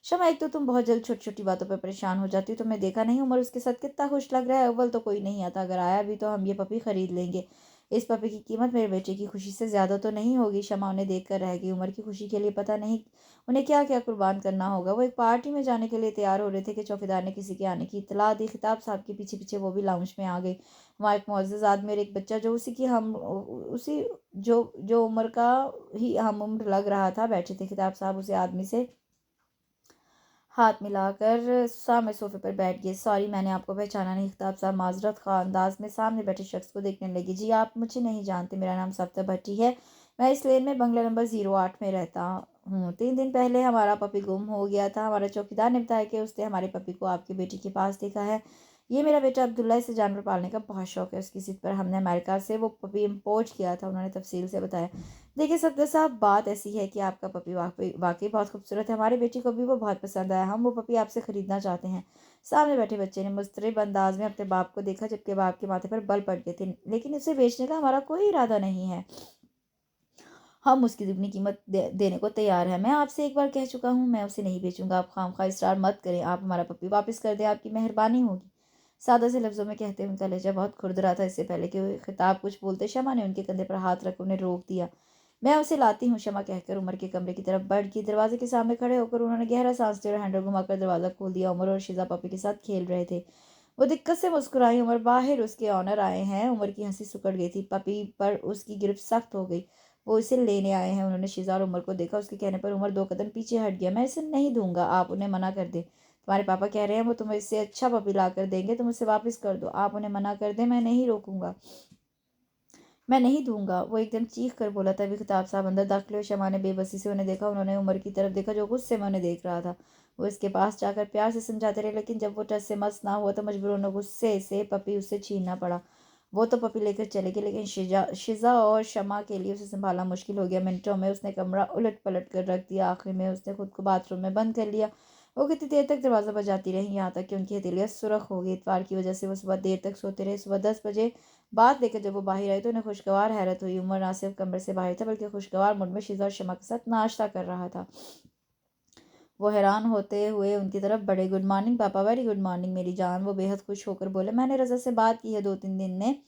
शमा, एक तो तुम बहुत जल्द छोटी छोटी बातों पर परेशान हो जाती हो, तुमने देखा नहीं उमर उसके साथ कितना खुश लग रहा है। अव्वल तो कोई नहीं आता, अगर आया भी तो हम ये पपी खरीद लेंगे। इस पपी की कीमत मेरे बेटे की खुशी से ज़्यादा तो नहीं होगी। शमा उन्हें देख कर रह गई। उमर की खुशी के लिए पता नहीं उन्हें क्या क्या कुर्बान करना होगा। वो एक पार्टी में जाने के लिए तैयार हो रहे थे कि चौकीदार ने किसी के आने की इतला दी। खिताब साहब के पीछे पीछे वो भी लाउंज में आ गई। वहाँ एक मुअज़्ज़ज़ आदमी और एक बच्चा जो उसी की हम उसी जो जो उम्र का ही हम उम्र लग रहा था बैठे थे। खिताब साहब उसे आदमी से हाथ मिलाकर सामने सोफे पर बैठ गए। सॉरी, मैंने आपको पहचाना नहीं। खिताब साहब माजरत खा अंदाज में सामने बैठे शख्स को देखने लगी। जी, आप मुझे नहीं जानते, मेरा नाम सफ्तर भट्टी है, मैं इस लेन में बंगला नंबर 08 में रहता हूँ। 3 दिन पहले हमारा पपी गुम हो गया था। हमारे चौकीदार ने बताया कि उसने हमारे पपी को आपकी बेटी के पास देखा है। ये मेरा बेटा अब्दुल्ला, इसे जानवर पालने का बहुत शौक है। उसकी जिद पर हमने अमेरिका से वो पपी इम्पोर्ट किया था, उन्होंने तफसील से बताया। देखिए सफदर साहब, बात ऐसी है कि आपका पपी वाकई वाकई बहुत खूबसूरत है, हमारी बेटी को भी वो बहुत पसंद आया, हम वो पपी आपसे ख़रीदना चाहते हैं। सामने बैठे बच्चे ने मुस्तरब अंदाज में अपने बाप को देखा, जबकि बाप के माथे पर बल पड़ गए थे। लेकिन उसे बेचने का हमारा कोई इरादा नहीं है, हम उसकी दुगनी कीमत देने को तैयार हैं। मैं आपसे एक बार कह चुका हूँ, मैं उसे नहीं बेचूंगा। आप खामखा इसरार मत करें, आप हमारा पपी वापस कर दें, आपकी मेहरबानी होगी। सादा से लफ्ज़ों में कहते उनका लहजा बहुत खुरदरा था। इससे पहले कि वो खिताब कुछ बोलते, शमा ने उनके कंधे पर हाथ रख उन्हें रोक दिया। मैं उसे लाती हूँ, शमा कहकर उमर के कमरे की तरफ बढ़ गई। दरवाजे के सामने खड़े होकर उन्होंने गहरा सांस लिया और हैंडल घुमाकर दरवाज़ा खोल दिया। उमर और शीज़ा पपी के साथ खेल रहे थे। वो दिक्कत से मुस्कुराई। उमर, बाहर उसके ऑनर आए हैं। उमर की हंसी सिकुड़ गई थी। पपी पर उसकी गिरफ्त सख्त हो गई। वो इसे लेने आए हैं। उन्होंने शीज़ा और उमर को देखा। उसके कहने पर उमर 2 कदम पीछे हट गया। मैं इसे नहीं दूंगा, आप उन्हें मना कर दें। तुम्हारे पापा कह रहे हैं वो तुम्हें इससे अच्छा पपी ला कर देंगे, तुम उसे वापस कर दो। आप उन्हें मना कर दें, मैं नहीं रोकूंगा, मैं नहीं दूंगा, वो एकदम चीख कर बोला। तभी खिताब साहब अंदर दाखिल हुए। शमा ने बेबसी से उन्हें देखा। उन्होंने उमर की तरफ देखा जो गुस्से में उन्हें देख रहा था। वो इसके पास जाकर प्यार से समझाते रहे, लेकिन जब वो टस से मस ना हुआ तो मजबूरन गुस्से से पपी उससे छीनना पड़ा। वो तो पपी लेकर चले गए, लेकिन शिजा और शमा के लिए उसे संभालना मुश्किल हो गया। मिनटों में उसने कमरा उलट पलट कर रख दिया। आखिर में उसने खुद को बाथरूम में बंद कर लिया। वो कितनी देर तक दरवाज़ा बजाती रही, यहाँ तक कि उनकी हथेलियाँ सुरख हो गई। इतवार की वजह से वो सुबह देर तक सोते रहे। सुबह 10 बजे बात लेकर जब वो बाहर आई तो उन्हें खुशगवार हैरत हुई। उमर ना सिर्फ कमरे से बाहर था, बल्कि खुशगवार मूड में शीज़ा और शमा के साथ नाश्ता कर रहा था। वो हैरान होते हुए उनकी तरफ बढ़े। गुड मॉर्निंग पापा। वेरी गुड मॉर्निंग मेरी जान, वो बेहद खुश होकर बोले। मैंने रज़ा से बात की है, 2-3 दिन में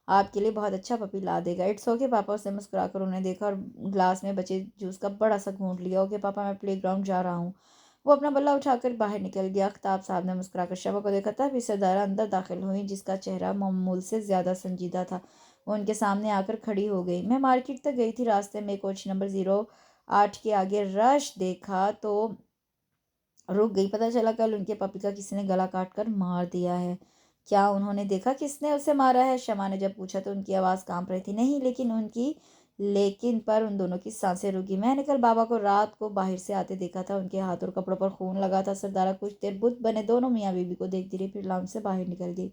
आपके लिए बहुत अच्छा पपी ला देगा। इट्स ओके पापा। उसने मुस्कुराकर उन्हें देखा और ग्लास में बचे जूस का बड़ा सा घूंट लिया। ओके पापा, मैं प्लेग्राउंड जा रहा हूँ। वो अपना बल्ला उठाकर बाहर निकल गया। आफ्ताब साहब ने मुस्कुराकर शमा को देखा। तभी सरदारा अंदर दाखिल हुई, जिसका चेहरा मामूल से ज़्यादा संजीदा था। वो उनके सामने आकर खड़ी हो गई। मैं मार्केट तक गई थी, रास्ते में कोच नंबर 08 के आगे रश देखा तो रुक गई। पता चला कल उनके पपी का किसी ने गला काट कर मार दिया है। क्या उन्होंने देखा किसने उसे मारा है? शमा ने जब पूछा तो उनकी आवाज़ कांप रही थी। नहीं, लेकिन पर उन दोनों की सांसें रुकी। मैंने कल बाबा को रात को बाहर से आते देखा था, उनके हाथ और कपड़ों पर खून लगा था। सरदारा कुछ देर बुत बने दोनों मियाँ बीवी को देखती रही, फिर लाउंज से बाहर निकल गई।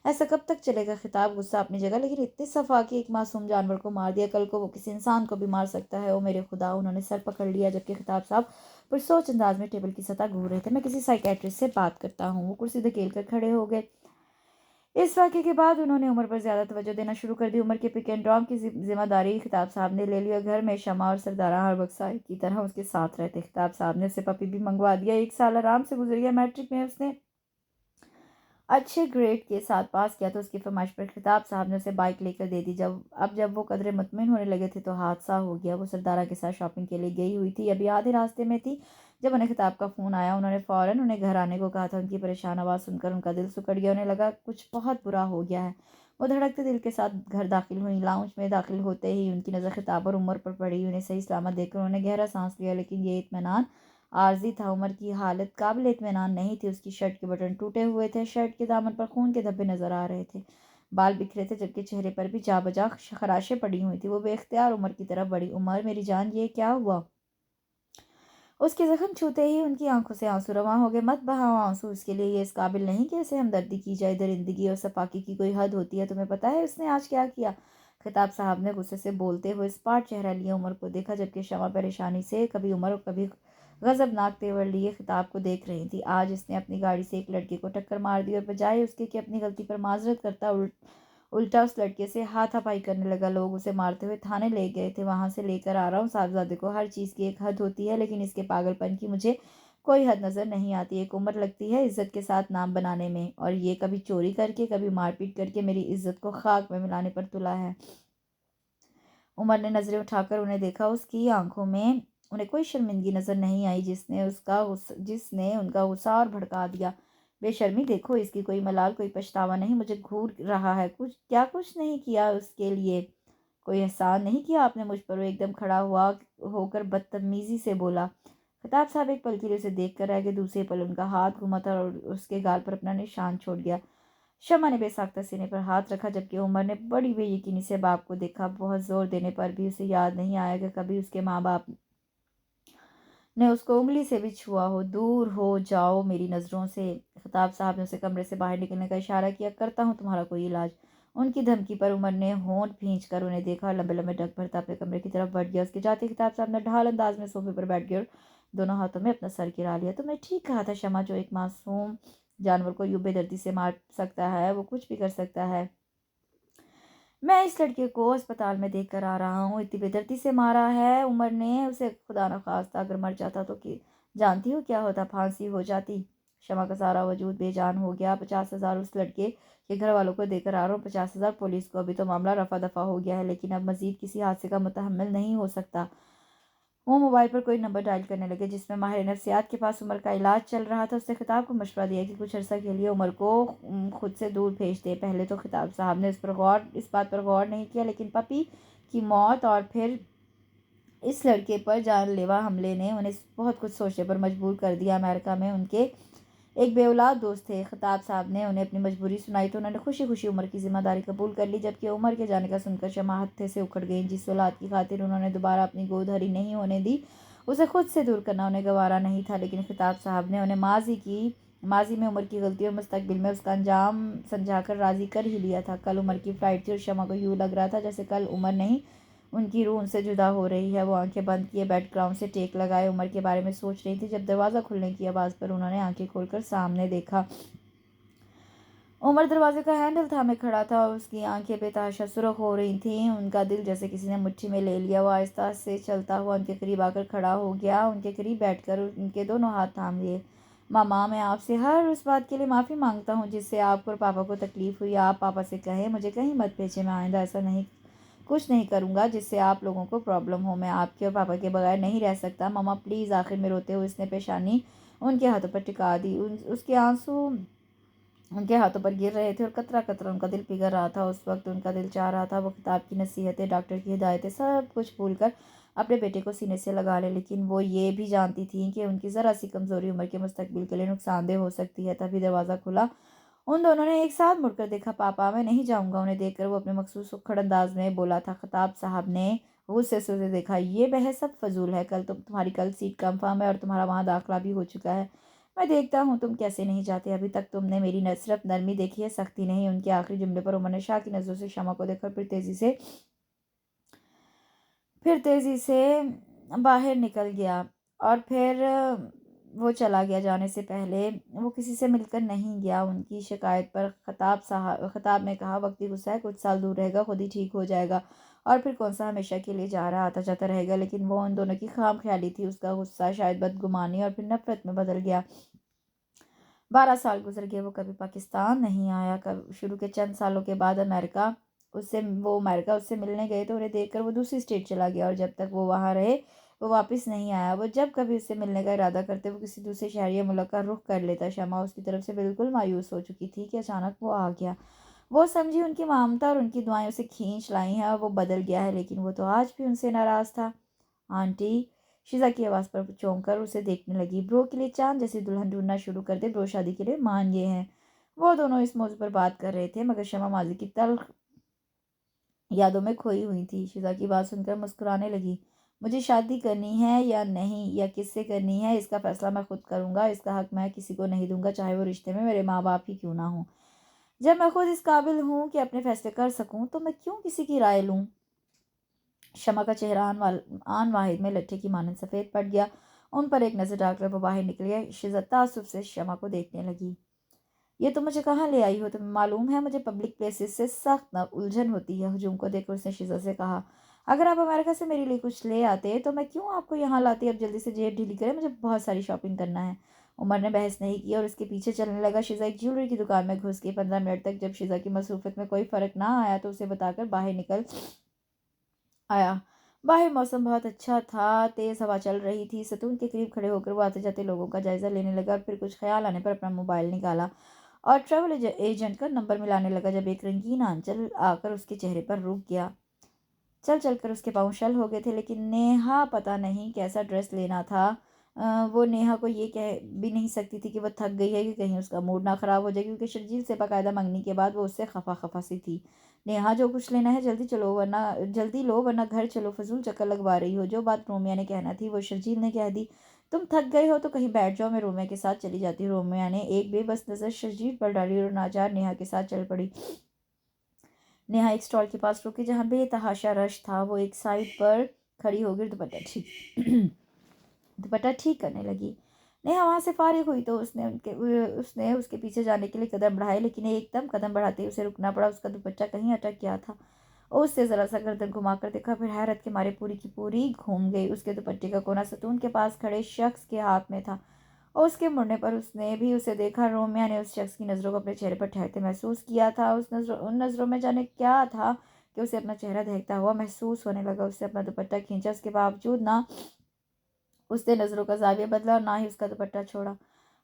ऐसा कब तक चलेगा? खिताब गुस्सा अपनी जगह, लेकिन इतनी सफा कि एक मासूम जानवर को मार दिया, कल को वो किसी इंसान को भी मार सकता है। ओ मेरे खुदा, उन्होंने सर पकड़ लिया, जबकि खिताब साहब पुरसोच अंदाज में टेबल की सतह घूर रहे थे। मैं किसी साइकेट्रिस्ट से बात करता हूँ। वो कुर्सी धकेल कर खड़े हो गए। इस वाक़े के बाद उन्होंने उमर पर ज़्यादा तवज्जो देना शुरू कर दी। उमर के पिक एंड ड्रॉप की ज़िम्मेदारी खिताब साहब ने ले ली और घर में शमा और सरदारा हर वक्त साहिब की तरह उसके साथ रहते। खिताब साहब ने उसे पपी भी मंगवा दिया। 1 साल आराम से गुजर गया। मैट्रिक में उसने अच्छे ग्रेड के साथ पास किया तो उसकी फरमाइश पर खिताब साहब ने उसे बाइक लेकर दे दी। जब वो कदरे मुतमिन होने लगे थे तो हादसा हो गया। वो सरदारा के साथ शॉपिंग के लिए गई हुई थी, अभी आधे रास्ते में थी जब उन्हें खिताब का फ़ोन आया, उन्होंने फ़ौरन उन्हें घर आने को कहा था। उनकी परेशान आवाज़ सुनकर उनका दिल सिकुड़ गया। उन्हें लगा कुछ बहुत बुरा हो गया है। वो धड़कते दिल के साथ घर दाखिल हुईं। लाउंज में दाखिल होते ही उनकी नज़र खिताब और उमर पर पड़ी। उन्हें सही सलामत देखकर उन्होंने गहरा सांस लिया, लेकिन ये इत्मीनान आर्जी था। उमर की हालत काबिल इत्मीनान नहीं थी। उसकी शर्ट के बटन टूटे हुए थे, शर्ट के दामन पर खून के धब्बे नजर आ रहे थे, बाल बिखरे थे, जबकि चेहरे पर भी जा बजा खराशें पड़ी हुई थी। वो बेख्तियार उमर की तरफ बढ़ी। उमर, मेरी जान, ये क्या हुआ? उसके जख्म छूते ही उनकी आंखों से आंसू रवां हो गए। मत बहाओ आंसू, इसके लिए ये इस काबिल नहीं कि इसे हमदर्दी की जाए। दरिंदगी और सफाकी की कोई हद होती है। तुम्हें पता है उसने आज क्या किया? खिताब साहब ने गुस्से से बोलते हुए स्पाट चेहरा लिए उमर को देखा, जबकि शमा परेशानी से कभी उमर और कभी गजबनाक तेवर लिए खिताब को देख रही थी। आज इसने अपनी गाड़ी से एक लड़के को टक्कर मार दी और बजाय उसके कि अपनी गलती पर माजरत करता उल्टा उस लड़के से हाथापाई करने लगा। लोग उसे मारते हुए थाने ले गए थे। वहां से लेकर आ रहा हूँ साहबजादे को। हर चीज़ की एक हद होती है, लेकिन इसके पागलपन की मुझे कोई हद नज़र नहीं आती। एक उम्र लगती है इज्जत के साथ नाम बनाने में, और ये कभी चोरी करके कभी मारपीट करके मेरी इज्जत को खाक में मिलाने पर तुला है। उमर ने नजरें उठाकर उन्हें देखा। उसकी आंखों में उन्हें कोई शर्मिंदगी नजर नहीं आई, जिसने उनका गुस्सा और भड़का दिया। बेशर्मी देखो इसकी, कोई मलाल, कोई पछतावा नहीं। मुझे घूर रहा है। कुछ नहीं किया उसके लिए, कोई एहसान नहीं किया आपने मुझ पर। वो एकदम खड़ा हुआ होकर बदतमीजी से बोला। खिताब साहब एक पल के लिए उसे देख कर रह गए। दूसरे पल उनका हाथ घुमा था और उसके गाल पर अपना निशान छोड़ गया। शमा ने बेसाख्ता सीने पर हाथ रखा, जबकि उमर ने बड़ी बेयकीनी से बाप को देखा। बहुत जोर देने पर भी उसे याद नहीं आया कि कभी उसके माँ बाप ने उसको उंगली से भी छुआ हो। दूर हो जाओ मेरी नज़रों से। खिताब साहब ने उसे कमरे से बाहर निकलने का इशारा किया। करता हूँ तुम्हारा कोई इलाज। उनकी धमकी पर उमर ने होंठ भींच कर उन्हें देखा और लंबे लंबे डग भरता अपने कमरे की तरफ बढ़ गया। उसके जाते खिताब साहब ने ढाल अंदाज में सोफे पर बैठ गए और दोनों हाथों में अपना सर गिरा लिया। तुमने ठीक कहा था शमा, जो एक मासूम जानवर को यूं बेदर्दी से मार सकता है, वो कुछ भी कर सकता है। मैं इस लड़के को अस्पताल में देख कर आ रहा हूँ। इतनी बेदर्दी से मारा है उमर ने उसे। खुदा न खास्ता अगर मर जाता तो कि जानती हो क्या होता? फांसी हो जाती। शमा का सारा वजूद बेजान हो गया। 50,000 उस लड़के के घर वालों को देकर आ रहा हूँ, 50,000 पुलिस को। अभी तो मामला रफा दफा हो गया है, लेकिन अब मजीद किसी हादसे का मुतहम्मिल नहीं हो सकता। वो मोबाइल पर कोई नंबर डायल करने लगे, जिसमें माहिर नफ्सियात के पास उमर का इलाज चल रहा था। उसने खिताब को मशवरा दिया कि कुछ अर्सा के लिए उमर को खुद से दूर भेज दे। पहले तो खिताब साहब ने इस बात पर गौर नहीं किया, लेकिन पपी की मौत और फिर इस लड़के पर जानलेवा हमले ने उन्हें बहुत कुछ सोचने पर मजबूर कर दिया। अमेरिका में उनके एक बेऔलाद दोस्त थे। खिताब साहब ने उन्हें अपनी मजबूरी सुनाई तो उन्होंने खुशी खुशी उमर की जिम्मेदारी कबूल कर ली, जबकि उमर के जाने का सुनकर शमा हत्थे से उखड़ गई। जिस औलाद की खातिर उन्होंने दोबारा अपनी गोद हरी नहीं होने दी, उसे खुद से दूर करना उन्हें गवारा नहीं था। लेकिन खिताब साहब ने उन्हें माजी में उमर की गलती और मुस्तकबिल में उसका अंजाम समझाकर राजी कर ही लिया था। कल उमर की फ्लाइट थी और शमा को यूँ लग रहा था जैसे कल उमर नहीं, उनकी रूह उनसे जुदा हो रही है। वो आंखें बंद किए बेड ग्राउंड से टेक लगाए उमर के बारे में सोच रही थी, जब दरवाज़ा खुलने की आवाज़ पर उन्होंने आंखें खोलकर सामने देखा। उमर दरवाजे का हैंडल थामे खड़ा था और उसकी आंखें बेतहाशा सुर्ख हो रही थीं। उनका दिल जैसे किसी ने मुट्ठी में ले लिया। वो आहिस्ता से चलता हुआ उनके करीब आकर खड़ा हो गया, उनके करीब बैठकर उनके दोनों हाथ थाम लिए। मामा, मैं आपसे हर उस बात के लिए माफ़ी मांगता हूँ जिससे आपको और पापा को तकलीफ़ हुई। आप पापा से कहें मुझे कहीं मत भेजें। मैं आइंदा ऐसा नहीं कुछ नहीं करूँगा जिससे आप लोगों को प्रॉब्लम हो। मैं आपके और पापा के बगैर नहीं रह सकता। मामा प्लीज़। आखिर में रोते हुए उसने पेशानी उनके हाथों पर टिका दी। उसके आंसू उनके हाथों पर गिर रहे थे और कतरा कतरा उनका दिल पिघल रहा था। उस वक्त उनका दिल चाह रहा था वो किताब की नसीहतें, डॉक्टर की हिदायतें, सब कुछ भूलकर अपने बेटे को सीने से लगा ले। लेकिन वो ये भी जानती थी कि उनकी ज़रा सी कमज़ोरी उम्र के मुस्तकबिल के लिए नुकसानदेह हो सकती है। तभी दरवाज़ा खुला। उन दोनों ने एक साथ मुड़कर देखा। पापा, मैं नहीं जाऊँगा। उन्हें देखकर वो अपने मखसूस उखड़ अंदाज में बोला था। खिताब साहब ने गुस्से से उसे देखा। ये बहस सब फजूल है। तुम्हारी कल सीट कंफर्म है और तुम्हारा वहाँ दाखिला भी हो चुका है। मैं देखता हूँ तुम कैसे नहीं जाते। अभी तक तुमने मेरी सिर्फ नरमी देखी है, सख्ती नहीं। उनके आखिरी जुमले पर उमर ने शाह की नज़रों से शमा को देखकर फिर तेज़ी से बाहर निकल गया। और फिर वो चला गया। जाने से पहले वो किसी से मिलकर नहीं गया। उनकी शिकायत पर खताब ने कहा, वक्ती गुस्सा है, कुछ साल दूर रहेगा, खुद ही ठीक हो जाएगा। और फिर कौन सा हमेशा के लिए जा रहा आता जाता रहेगा। लेकिन वो उन दोनों की खाम ख्याली थी। उसका गुस्सा शायद बदगुमानी और फिर नफरत में बदल गया। 12 साल गुजर गए। वो कभी पाकिस्तान नहीं आया। कब शुरू के चंद सालों के बाद अमेरिका उससे मिलने गए तो उन्हें देखकर वो दूसरी स्टेट चला गया, और जब तक वो वहाँ रहे वो वापस नहीं आया। वो जब कभी उससे मिलने का इरादा करते, वो किसी दूसरे शहर या मुल्क का रुख कर लेता। शमा उसकी तरफ से बिल्कुल मायूस हो चुकी थी कि अचानक वो आ गया। वो समझी उनकी ममता और उनकी दुआएं उसे खींच लाई हैं और वो बदल गया है, लेकिन वो तो आज भी उनसे नाराज़ था। आंटी, शीज़ा की आवाज़ पर चौंक कर उसे देखने लगी। ब्रो के लिए चाँद जैसी दुल्हन ढूँढना शुरू कर दे, ब्रो शादी के लिए मान गए हैं। वो दोनों इस मौज़ू पर बात कर रहे थे, मगर शमा माज़ी की तल्ख़ यादों में खोई हुई थी। शीज़ा की बात सुनकर मुस्कुराने लगी। मुझे शादी करनी है या नहीं, या किससे करनी है, इसका फ़ैसला मैं खुद करूँगा। इसका हक़ मैं किसी को नहीं दूँगा, चाहे वो रिश्ते में मेरे माँ-बाप ही क्यों ना हों। जब मैं खुद इस काबिल हूँ कि अपने फ़ैसले कर सकूँ, तो मैं क्यों किसी की राय लूँ? शमा का चेहरा आन वाहिद में लट्ठे की मानद सफ़ेद पड़ गया। उन पर एक नज़र डालकर वो बाहर निकल गया। शीज़ा ताज्जुब से शमा को देखने लगी। ये तुम मुझे कहाँ ले आई हो? तुम्हें मालूम है मुझे पब्लिक प्लेसेस से सख्त न उलझन होती है। हुजूम को देखकर उसने शीज़ा से कहा, अगर आप अमेरिका से मेरे लिए कुछ ले आते तो मैं क्यों आपको यहाँ लाती? अब जल्दी से जेब ढीली करें, मुझे बहुत सारी शॉपिंग करना है। उमर ने बहस नहीं की और उसके पीछे चलने लगा। शीज़ा एक ज्वेलरी की दुकान में घुस गई। 15 मिनट तक जब शीज़ा की मसरूफियत में कोई फ़र्क ना आया तो उसे बताकर बाहर निकल आया। बाहर मौसम बहुत अच्छा था, तेज़ हवा चल रही थी। सतून के करीब खड़े होकर वो आते-जाते लोगों का जायज़ा लेने लगा और फिर कुछ ख़्याल आने पर अपना मोबाइल निकाला और ट्रैवल एजेंट का नंबर मिलाने लगा, जब एक रंगीन आंचल आकर उसके चेहरे पर रुक गया। चल-चल कर उसके पाँव शल हो गए थे, लेकिन नेहा पता नहीं कैसा ड्रेस लेना था। वो नेहा को ये कह भी नहीं सकती थी कि वो थक गई है कि कहीं उसका मूड ना ख़राब हो जाए, क्योंकि शर्जील से बाकायदा मंगनी के बाद वो उससे खफ़ा-खफ़ा सी थी। नेहा, जो कुछ लेना है जल्दी लो, वरना घर चलो, फ़िज़ूल चक्कर लगवा रही हो। जो बात रोमिया ने कहना थी वो शर्जील ने कह दी। तुम थक गए हो तो कहीं बैठ जाओ, मैं रोमिया के साथ चली जाती। रोमिया ने एक बेबस नज़र शर्जील पर डाली और नाज़ार नेहा के साथ चल पड़ी। नेहा एक स्टॉल के पास रुकी जहाँ बेतहाशा रश था। वो एक साइड पर खड़ी हो गई, दुपट्टा ठीक करने लगी। नेहा वहाँ से फारिग हुई तो उसने उसके पीछे जाने के लिए कदम बढ़ाए, लेकिन एकदम कदम बढ़ाते ही उसे रुकना पड़ा। उसका दुपट्टा कहीं अटक गया था। उससे ज़रा सा गर्दन घुमाकर देखा, फिर हैरत के मारे पूरी की पूरी घूम गई। उसके दुपट्टे का कोना सतून के पास खड़े शख्स के हाथ में था और उसके मुड़ने पर उसने भी उसे देखा। रोमिया ने उस शख्स की नज़रों को अपने चेहरे पर ठहरते महसूस किया था। उन नज़रों में जाने क्या था कि उसे अपना चेहरा देखता हुआ महसूस होने लगा। उससे अपना दुपट्टा खींचा, उसके बावजूद ना उसने नज़रों का ज़ाविया बदला और ना ही उसका दुपट्टा छोड़ा।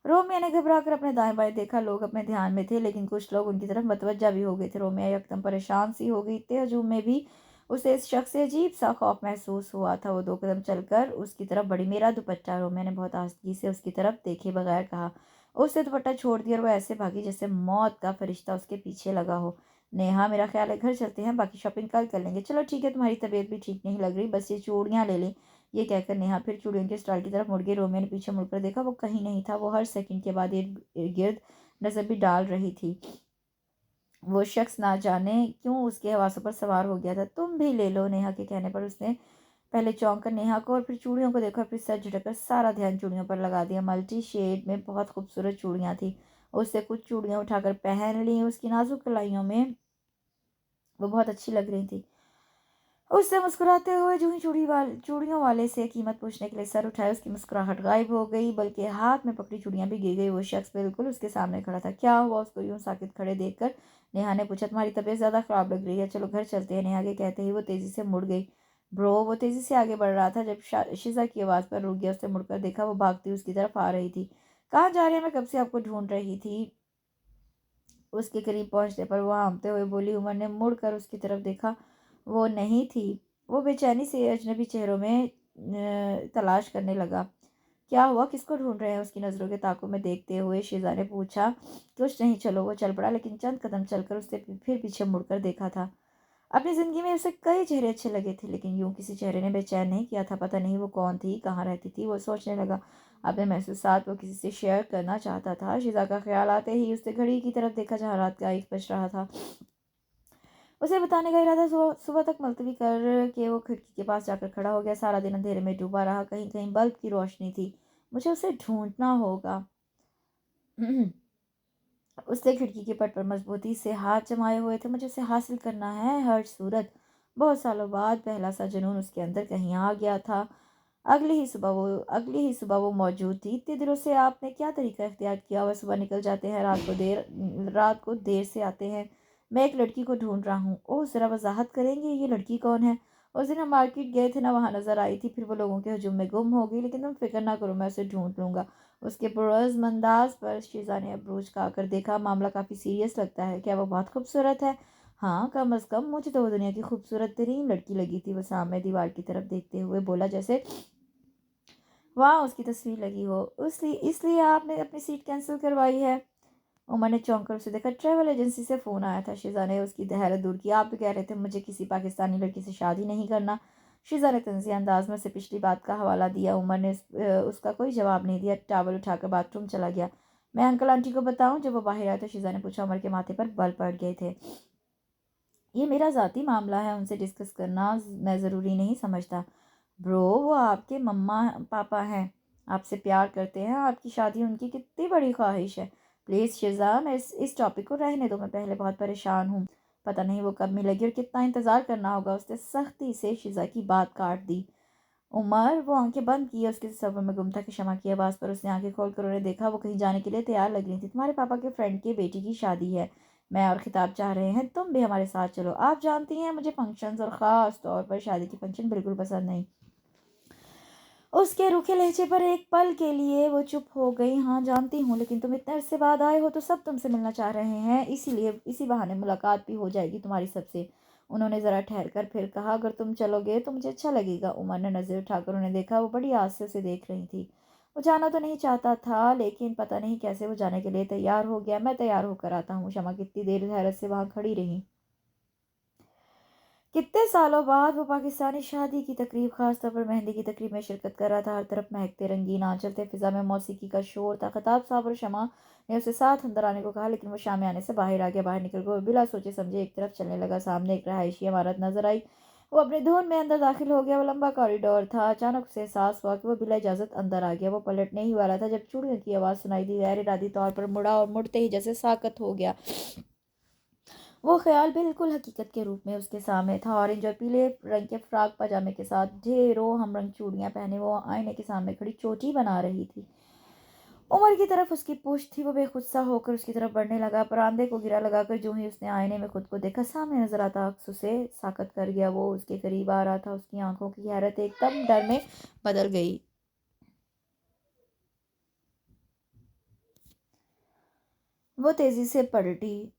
रोमिया ने घबरा कर अपने दाएं-बाएं देखा। लोग अपने ध्यान में थे, लेकिन कुछ लोग उनकी तरफ मतवज्जा भी हो गए थे। रोमिया यकदम परेशान सी हो गई। इतने हजूम में भी उसे इस शख्स से अजीब-सा खौफ महसूस हुआ था। वो 2 कदम चलकर उसकी तरफ बढ़ी। मेरा दुपट्टा, रोमिया ने बहुत आस्तगी से उसकी तरफ देखे बगैर कहा। उसने दुपट्टा छोड़ दिया और वो ऐसे भागी जैसे मौत का फरिश्ता उसके पीछे लगा हो। नेहा, मेरा ख्याल है घर चलते हैं, बाकी शॉपिंग कल कर लेंगे। चलो ठीक है, तुम्हारी तबीयत भी ठीक नहीं लग रही, बस ये चूड़ियाँ ले लें। ये कहकर नेहा फिर चूड़ियों के स्टॉल की तरफ मुड़ गई। रोमियो ने पीछे मुड़कर देखा, वो कहीं नहीं था। वो हर सेकंड के बाद इर्द-गिर्द नज़र भी डाल रही थी। वो शख्स ना जाने क्यों उसके हवासों पर सवार हो गया था। तुम भी ले लो, नेहा के कहने पर उसने पहले चौंक कर नेहा को और फिर चूड़ियों को देखा, फिर सर झटककर सारा ध्यान चूड़ियों पर लगा दिया। मल्टी शेड में बहुत खूबसूरत चूड़ियाँ थी। उससे कुछ चूड़ियाँ उठाकर पहन ली। उसकी नाजुक कलाइयों में वो बहुत अच्छी लग रही थी। उससे मुस्कुराते हुए जूही चूड़ियों वाले से कीमत पूछने के लिए सर उठाया, उसकी मुस्कुराहट गायब हो गई, बल्कि हाथ में पकड़ी चूड़ियां भी गिर गई। वो शख्स बिल्कुल उसके सामने खड़ा था। क्या हुआ? उसको यूं साकित खड़े देखकर नेहा ने पूछा। तुम्हारी तबीयत ज़्यादा ख़राब लग रही है, चलो घर चलते हैं। नेहा के कहते ही वो तेज़ी से मुड़ गई। ब्रो, वो तेज़ी से आगे बढ़ रहा था जब शीज़ा की आवाज़ पर रुक गया। उसने मुड़कर देखा, वो भागती उसकी तरफ आ रही थी। कहाँ जा रही है? मैं कब से आपको ढूंढ रही थी। उसके करीब पहुंचने पर वो हाँफते हुए बोली। उमर ने मुड़ कर उसकी तरफ देखा, वो नहीं थी। वो बेचैनी से अजनबी चेहरों में तलाश करने लगा। क्या हुआ? किसको ढूंढ रहे हैं? उसकी नज़रों के ताकों में देखते हुए शीज़ा ने पूछा। कुछ नहीं, चलो। वो चल पड़ा, लेकिन चंद कदम चलकर उसने फिर पीछे मुड़कर देखा था। अपनी ज़िंदगी में उसे कई चेहरे अच्छे लगे थे, लेकिन यूं किसी चेहरे ने बेचैन नहीं किया था। पता नहीं वो कौन थी, कहाँ रहती थी। वो सोचने लगा। अपने महसूसात वो किसी से शेयर करना चाहता था। शीज़ा का ख्याल आते ही उसने घड़ी की तरफ देखा जहाँ रात का 1 बज रहा था। उसे बताने का इरादा सुबह तक मुलतवी कर के वो खिड़की के पास जाकर खड़ा हो गया। सारा दिन अंधेरे में डूबा रहा, कहीं कहीं बल्ब की रोशनी थी। मुझे उसे ढूंढना होगा। उसने खिड़की के पट पर मजबूती से हाथ जमाए हुए थे। मुझे उसे हासिल करना है हर सूरत। बहुत सालों बाद पहला सा जुनून उसके अंदर कहीं आ गया था। अगली ही सुबह वो मौजूद थी। इतने दिनों से आपने क्या तरीका इख्तियार किया? वह सुबह निकल जाते हैं, रात को देर से आते हैं। मैं एक लड़की को ढूंढ रहा हूँ। ओह, ज़रा वजाहत करेंगे, ये लड़की कौन है? उस दिन हम मार्केट गए थे ना, वहाँ नज़र आई थी, फिर वो लोगों के हजूम में गुम हो गई, लेकिन तुम फिक्र ना करो, मैं उसे ढूंढ लूँगा। उसके पुरज़्म अंदाज़ पर शीज़ा ने अब्रूज खाकर देखा। मामला काफ़ी सीरियस लगता है। क्या वो बहुत खूबसूरत है? हाँ, कम अज़ कम मुझे तो वो दुनिया की खूबसूरत तरीन लड़की लगी थी। वो सामने दीवार की तरफ देखते हुए बोला, जैसे वहाँ उसकी तस्वीर लगी हो। इसलिए इसलिए आपने अपनी सीट कैंसिल करवाई है? उमर ने चौंक कर उसे देखा। ट्रैवल एजेंसी से फ़ोन आया था। शीज़ा ने उसकी हैरत दूर की। आप तो कह रहे थे मुझे किसी पाकिस्तानी लड़की से शादी नहीं करना। शीज़ा ने तंज़िया अंदाज में उसे पिछली बात का हवाला दिया। उमर ने उसका कोई जवाब नहीं दिया। टॉवल उठाकर बाथरूम चला गया। मैं अंकल आंटी को बताऊं? जब वो बाहर आए तो शीज़ा ने पूछा। उमर के माथे पर बल पड़ गए थे। ये मेरा ज़ाती मामला है, उनसे डिस्कस करना मैं ज़रूरी नहीं समझता। ब्रो, वो आपके मम्मा पापा हैं, आपसे प्यार करते हैं, आपकी शादी उनकी कितनी बड़ी ख्वाहिश है। प्लीज़ शिज़ा, मैं इस टॉपिक को रहने दो, मैं पहले बहुत परेशान हूँ। पता नहीं वो कब मिलेगी और कितना इंतज़ार करना होगा। उसने सख्ती से शिज़ा की बात काट दी। उमर, वो आंखें बंद किए उसके सब्र में गुम था कि क्षमा की आवाज़ पर उसने आंखें खोलकर उन्हें देखा। वो कहीं जाने के लिए तैयार लग रही थी। तुम्हारे पापा के फ्रेंड की बेटी की शादी है, मैं और खिताब चाह रहे हैं, तुम भी हमारे साथ चलो। आप जानती हैं मुझे फंक्शंस और ख़ास तौर पर शादी के फंक्शन बिल्कुल पसंद नहीं। उसके रूखे लहजे पर एक पल के लिए वो चुप हो गई। हाँ जानती हूँ, लेकिन तुम इतने अरसे बाद आए हो तो सब तुमसे मिलना चाह रहे हैं, इसीलिए इसी बहाने मुलाकात भी हो जाएगी तुम्हारी सबसे। उन्होंने ज़रा ठहर कर फिर कहा, अगर तुम चलोगे तो मुझे अच्छा लगेगा। उमर ने नज़र उठाकर उन्हें देखा। वो बड़ी आस से उसे देख रही थी। वो जाना तो नहीं चाहता था, लेकिन पता नहीं कैसे वो जाने के लिए तैयार हो गया। मैं तैयार होकर आता हूँ। शमा कितनी देर हैरत से वहाँ खड़ी रही। कितने सालों बाद वो पाकिस्तानी शादी की तकरीब, खास तौर पर मेहंदी की तकरीब में शिरकत कर रहा था। हर तरफ महकते रंगीन आंचल थे, फिजा में मौसीकी का शोर था। खताब साहब और शमा ने उसे साथ अंदर आने को कहा, लेकिन वो शाम आने से बाहर आ गया। बाहर निकल कर बिला सोचे समझे एक तरफ चलने लगा। सामने एक रहायशी इमारत नजर आई। वो अपने धुन में अंदर दाखिल हो गया। वो लंबा कॉरिडोर था। अचानक उसे एहसास हुआ कि वो बिला इजाजत अंदर आ गया। वो पलटने ही वाला था जब चूड़ियों की आवाज़ सुनाई दी। गैर इरादी तौर पर मुड़ा और मुड़ते ही जैसे साकत हो गया। वो ख्याल बिल्कुल हकीकत के रूप में उसके सामने था। ऑरेंज और पीले रंग के फ्रॉक पजामे के साथ ढेरों हमरंग चूड़ियां पहने वो आईने के सामने खड़ी चोटी बना रही थी। उमर की तरफ उसकी पुश्त थी। वो बेखुद सा होकर उसकी तरफ बढ़ने लगा। परांदे को गिरा लगाकर जो ही उसने आईने में खुद को देखा, सामने नजर आता अक्स उसे साकत कर गया। वो उसके करीब आ रहा था। उसकी आंखों की हैरत एकदम डर में बदल गई। वो तेजी से पलटी।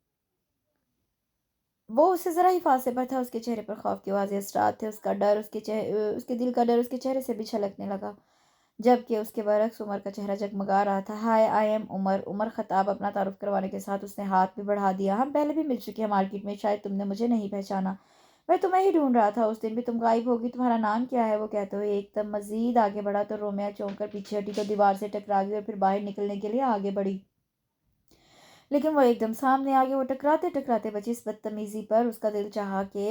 वो उससे ज़रा ही फासले पर था। उसके चेहरे पर खौफ के वाज़ेह असरात थे। उसका डर उसके दिल का डर उसके चेहरे से भी छलकने लगा, जबकि उसके बरक्स उमर का चेहरा जगमगा रहा था। हाय, आई एम उमर। उमर खताब अपना तारुफ करवाने के साथ उसने हाथ भी बढ़ा दिया। हम पहले भी मिल चुके हैं मार्केट में, शायद तुमने मुझे नहीं पहचाना। मैं तुम्हें ही ढूंढ रहा था, उस दिन भी तुम गायब होगी। तुम्हारा नाम क्या है? वो कहते हुए एकदम मजीद आगे बढ़ा तो रोमिया चौंक कर पीछे हटी तो दीवार से टकरा गई और फिर बाहर निकलने के लिए आगे बढ़ी, लेकिन वो एकदम सामने आ गया। वो टकराते टकराते बची। इस बदतमीजी पर उसका दिल चाहा कि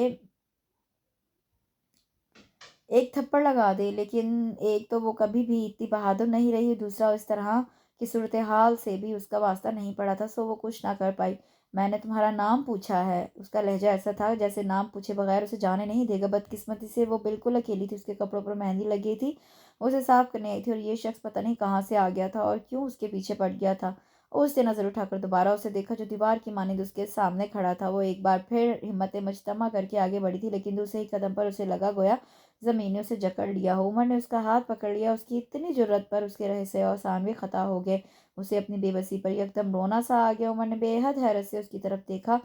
एक थप्पड़ लगा दे, लेकिन एक तो वो कभी भी इतनी बहादुर नहीं रही, दूसरा इस तरह की सूरत हाल से भी उसका वास्ता नहीं पड़ा था, सो वो कुछ ना कर पाई। मैंने तुम्हारा नाम पूछा है। उसका लहजा ऐसा था जैसे नाम पूछे बगैर उसे जाने नहीं देगा। बदकिस्मती से वो बिल्कुल अकेली थी। उसके कपड़ों पर मेहंदी लगी थी। वो उसे साफ करने आई थी और ये शख्स पता नहीं कहाँ से आ गया था और क्यों उसके पीछे पड़ गया था। उसने नजर उठाकर दोबारा उसे देखा, जो दीवार की मानिंद उसके सामने खड़ा था। वो एक बार फिर हिम्मत मजतमा करके आगे बढ़ी थी, लेकिन दूसरे ही कदम पर उसे लगा गोया ज़मीन ने उसे जकड़ लिया हो। उमर ने उसका हाथ पकड़ लिया। उसकी इतनी जुर्रत पर उसके रहस्य और सानवे ख़ता हो गए। उसे अपनी बेबसी पर एकदम रोना सा आ गया। उमर ने बेहद हैरत से उसकी तरफ देखा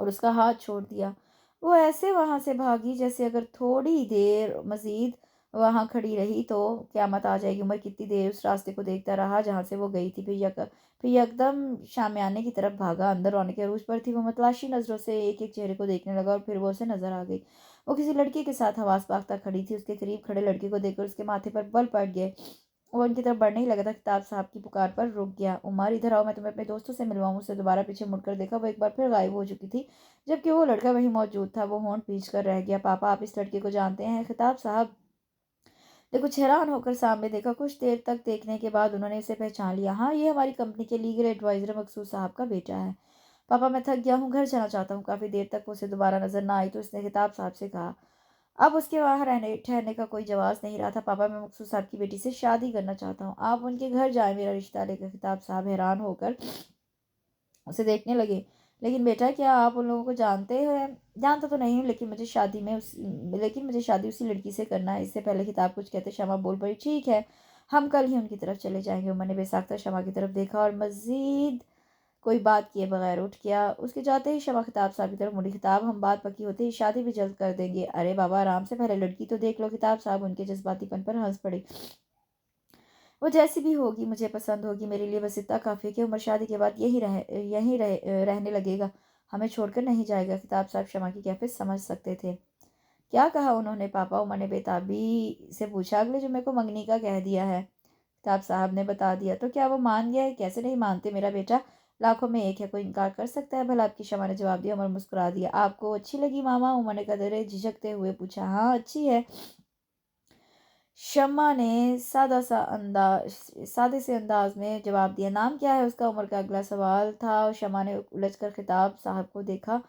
और उसका हाथ छोड़ दिया। वो ऐसे वहाँ से भागी जैसे अगर थोड़ी देर मज़ीद वहाँ खड़ी रही तो क़यामत आ जाएगी। उमर कितनी देर उस रास्ते को देखता रहा जहाँ से वो गई थी। फिर यकदम शामियाने की तरफ भागा। अंदर रौनक अरूज पर थी। वो मतलाशी नज़रों से एक एक चेहरे को देखने लगा और फिर वो उसे नज़र आ गई। वो किसी लड़के के साथ हवास पाख्ता खड़ी थी। उसके करीब खड़े लड़के को देखकर उसके माथे पर बल पड़ गए। वो उनकी तरफ बढ़ने ही लगा था, किताब साहब की पुकार पर रुक गया। उमर, इधर आओ, मैं तुम्हें अपने दोस्तों से मिलवाऊँ। उससे दोबारा पीछे मुड़कर देखा। वो एक बार फिर गायब हो चुकी थी, जबकि वो लड़का वहीं मौजूद था। वो होंठ भींच कर रह गया। पापा, आप इस लड़के को जानते हैं? खिताब साहब ने कुछ हैरान होकर सामने देखा। कुछ देर तक देखने के बाद उन्होंने इसे पहचान लिया। हाँ, ये हमारी कंपनी के लीगल एडवाइज़र मकसूद साहब का बेटा है। पापा, मैं थक गया हूँ, घर जाना चाहता हूँ। काफ़ी देर तक वो उसे दोबारा नजर ना आई तो उसने किताब साहब से कहा। अब उसके वहाँ रहने ठहरने का कोई जवाब नहीं रहा था। पापा, मैं मकसूद साहब की बेटी से शादी करना चाहता हूँ, आप उनके घर जाए, मेरा रिश्ता लेकर। किताब साहब हैरान होकर उसे देखने लगे। लेकिन बेटा क्या आप उन लोगों को जानते हैं? जानता तो नहीं हूँ, लेकिन मुझे शादी उसी लड़की से करना है। इससे पहले खिताब कुछ कहते शमा बोल पड़ी, ठीक है, हम कल ही उनकी तरफ चले जाएँगे। उमर ने बेसाख्ता शमा की तरफ देखा और मज़ीद कोई बात किए बगैर उठ गया। उसके जाते ही शमा खिताब साहब की तरफ मुड़ी। खिताब, हम बात पक्की होते ही शादी भी जल्द कर देंगे। अरे बाबा आराम से, पहले लड़की तो देख लो। खिताब साहब उनके जज्बातीपन पर हंस पड़े। वो जैसी भी होगी मुझे पसंद होगी, मेरे लिए बस इतना काफ़ी है कि उमर शादी के बाद रहने लगेगा, हमें छोड़कर नहीं जाएगा। खिताब साहब शमा की कैफियत समझ सकते थे। क्या कहा उन्होंने पापा? उमर ने बेताबी से पूछा। अगले जुम्मे को मंगनी का कह दिया है, खिताब साहब ने बता दिया। तो क्या वो मान गया है? कैसे नहीं मानते मेरा बेटा, लाखों में एक है, कोई इनकार कर सकता है भला? आपकी शमा ने जवाब दिया। उमर मुस्कुरा दिया। आपको अच्छी लगी मामा? उमर ने कदरे झिझकते हुए पूछा। हाँ अच्छी है, शम्मा ने सादे से अंदाज में जवाब दिया। नाम क्या है उसका? उमर का अगला सवाल था। और शम्मा ने उलझकर खिताब साहब को देखा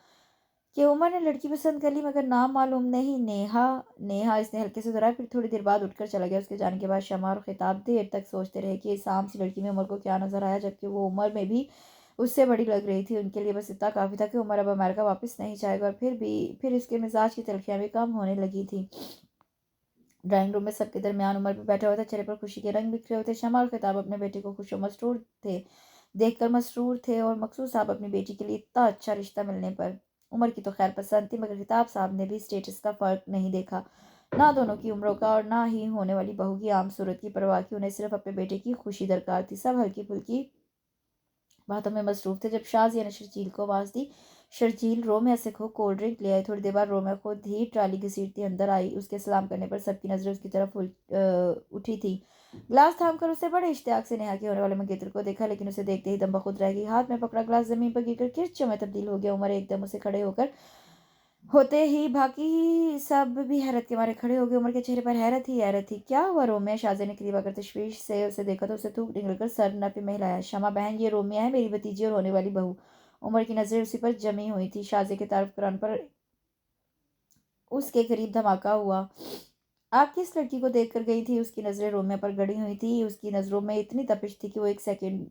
कि उमर ने लड़की पसंद कर ली मगर नाम मालूम नहीं। नेहा। नेहा, इसने हल्के से दोहराया। फिर थोड़ी देर बाद उठकर चला गया। उसके जाने के बाद शम्मा और खिताब देर तक सोचते रहे कि इस आम सी लड़की में उमर को क्या नजर आया, जबकि वो उम्र में भी उससे बड़ी लग रही थी। उनके लिए बस इतना काफ़ी था कि उमर अब अमेरिका वापस नहीं जाएगा। और फिर इसके मिजाज की तलखियाँ भी कम होने लगी थी। ड्राइंग रूम में सबके दरमियान उमर भी बैठा हुआ था। चेहरे पर खुशी के रंग बिखरे हुए थे। शमा और खिताब अपने बेटे को खुश मसरूर थे, देखकर मसरूर थे। और मकसूद साहब अपनी बेटी के लिए इतना अच्छा रिश्ता मिलने पर। उमर की तो खैर पसंद थी, मगर खिताब साहब ने भी स्टेटस का फ़र्क नहीं देखा, ना दोनों की उम्रों का और ना ही होने वाली बहू की आम सूरत की परवाह की। उन्हें सिर्फ अपने बेटे की खुशी दरकार थी। सब हल्की फुल्की बातों में मसरूफ थे। जब शाजिया ने शर्जील को आवाज़ दी, शर्जील रोमिया से खूब कोल्ड ड्रिंक ले आई। थोड़ी देर बाद रोमिया खुद ही ट्राली घसीटती अंदर आई। उसके सलाम करने पर सबकी नज़रें उसकी तरफ उठी थी। ग्लास थाम कर उसे बड़े इश्तियाक से नेहा के होने वाले मंगेतर को देखा, लेकिन उसे देखते ही दम बखुद रह गई। हाथ में पकड़ा ग्लास जमीन पर गिरकर किरचों में तब्दील हो गया। उमर एकदम उसे खड़े होकर होते ही बाकी सब भी हैरत के मारे खड़े हो गए। उमर के चेहरे पर हैरत ही हैरत थी। क्या हुआ रोमिया? शाहज़ाद ने करीब आकर तशवीश से उसे देखा तो उसे थूक निकलकर सर न पे महिलाया। शमा बहन, ये रोमिया है, मेरी भतीजी और होने वाली बहू। उमर की नज़रें उसी पर जमी हुई थी। शाहज़ाद के तारुफ कराने पर उसके करीब धमाका हुआ। आप किस लड़की को देख कर गई थी? उसकी नज़रें रोमिया पर गड़ी हुई थी। उसकी नज़रों में इतनी तपिश थी कि वो एक सेकंड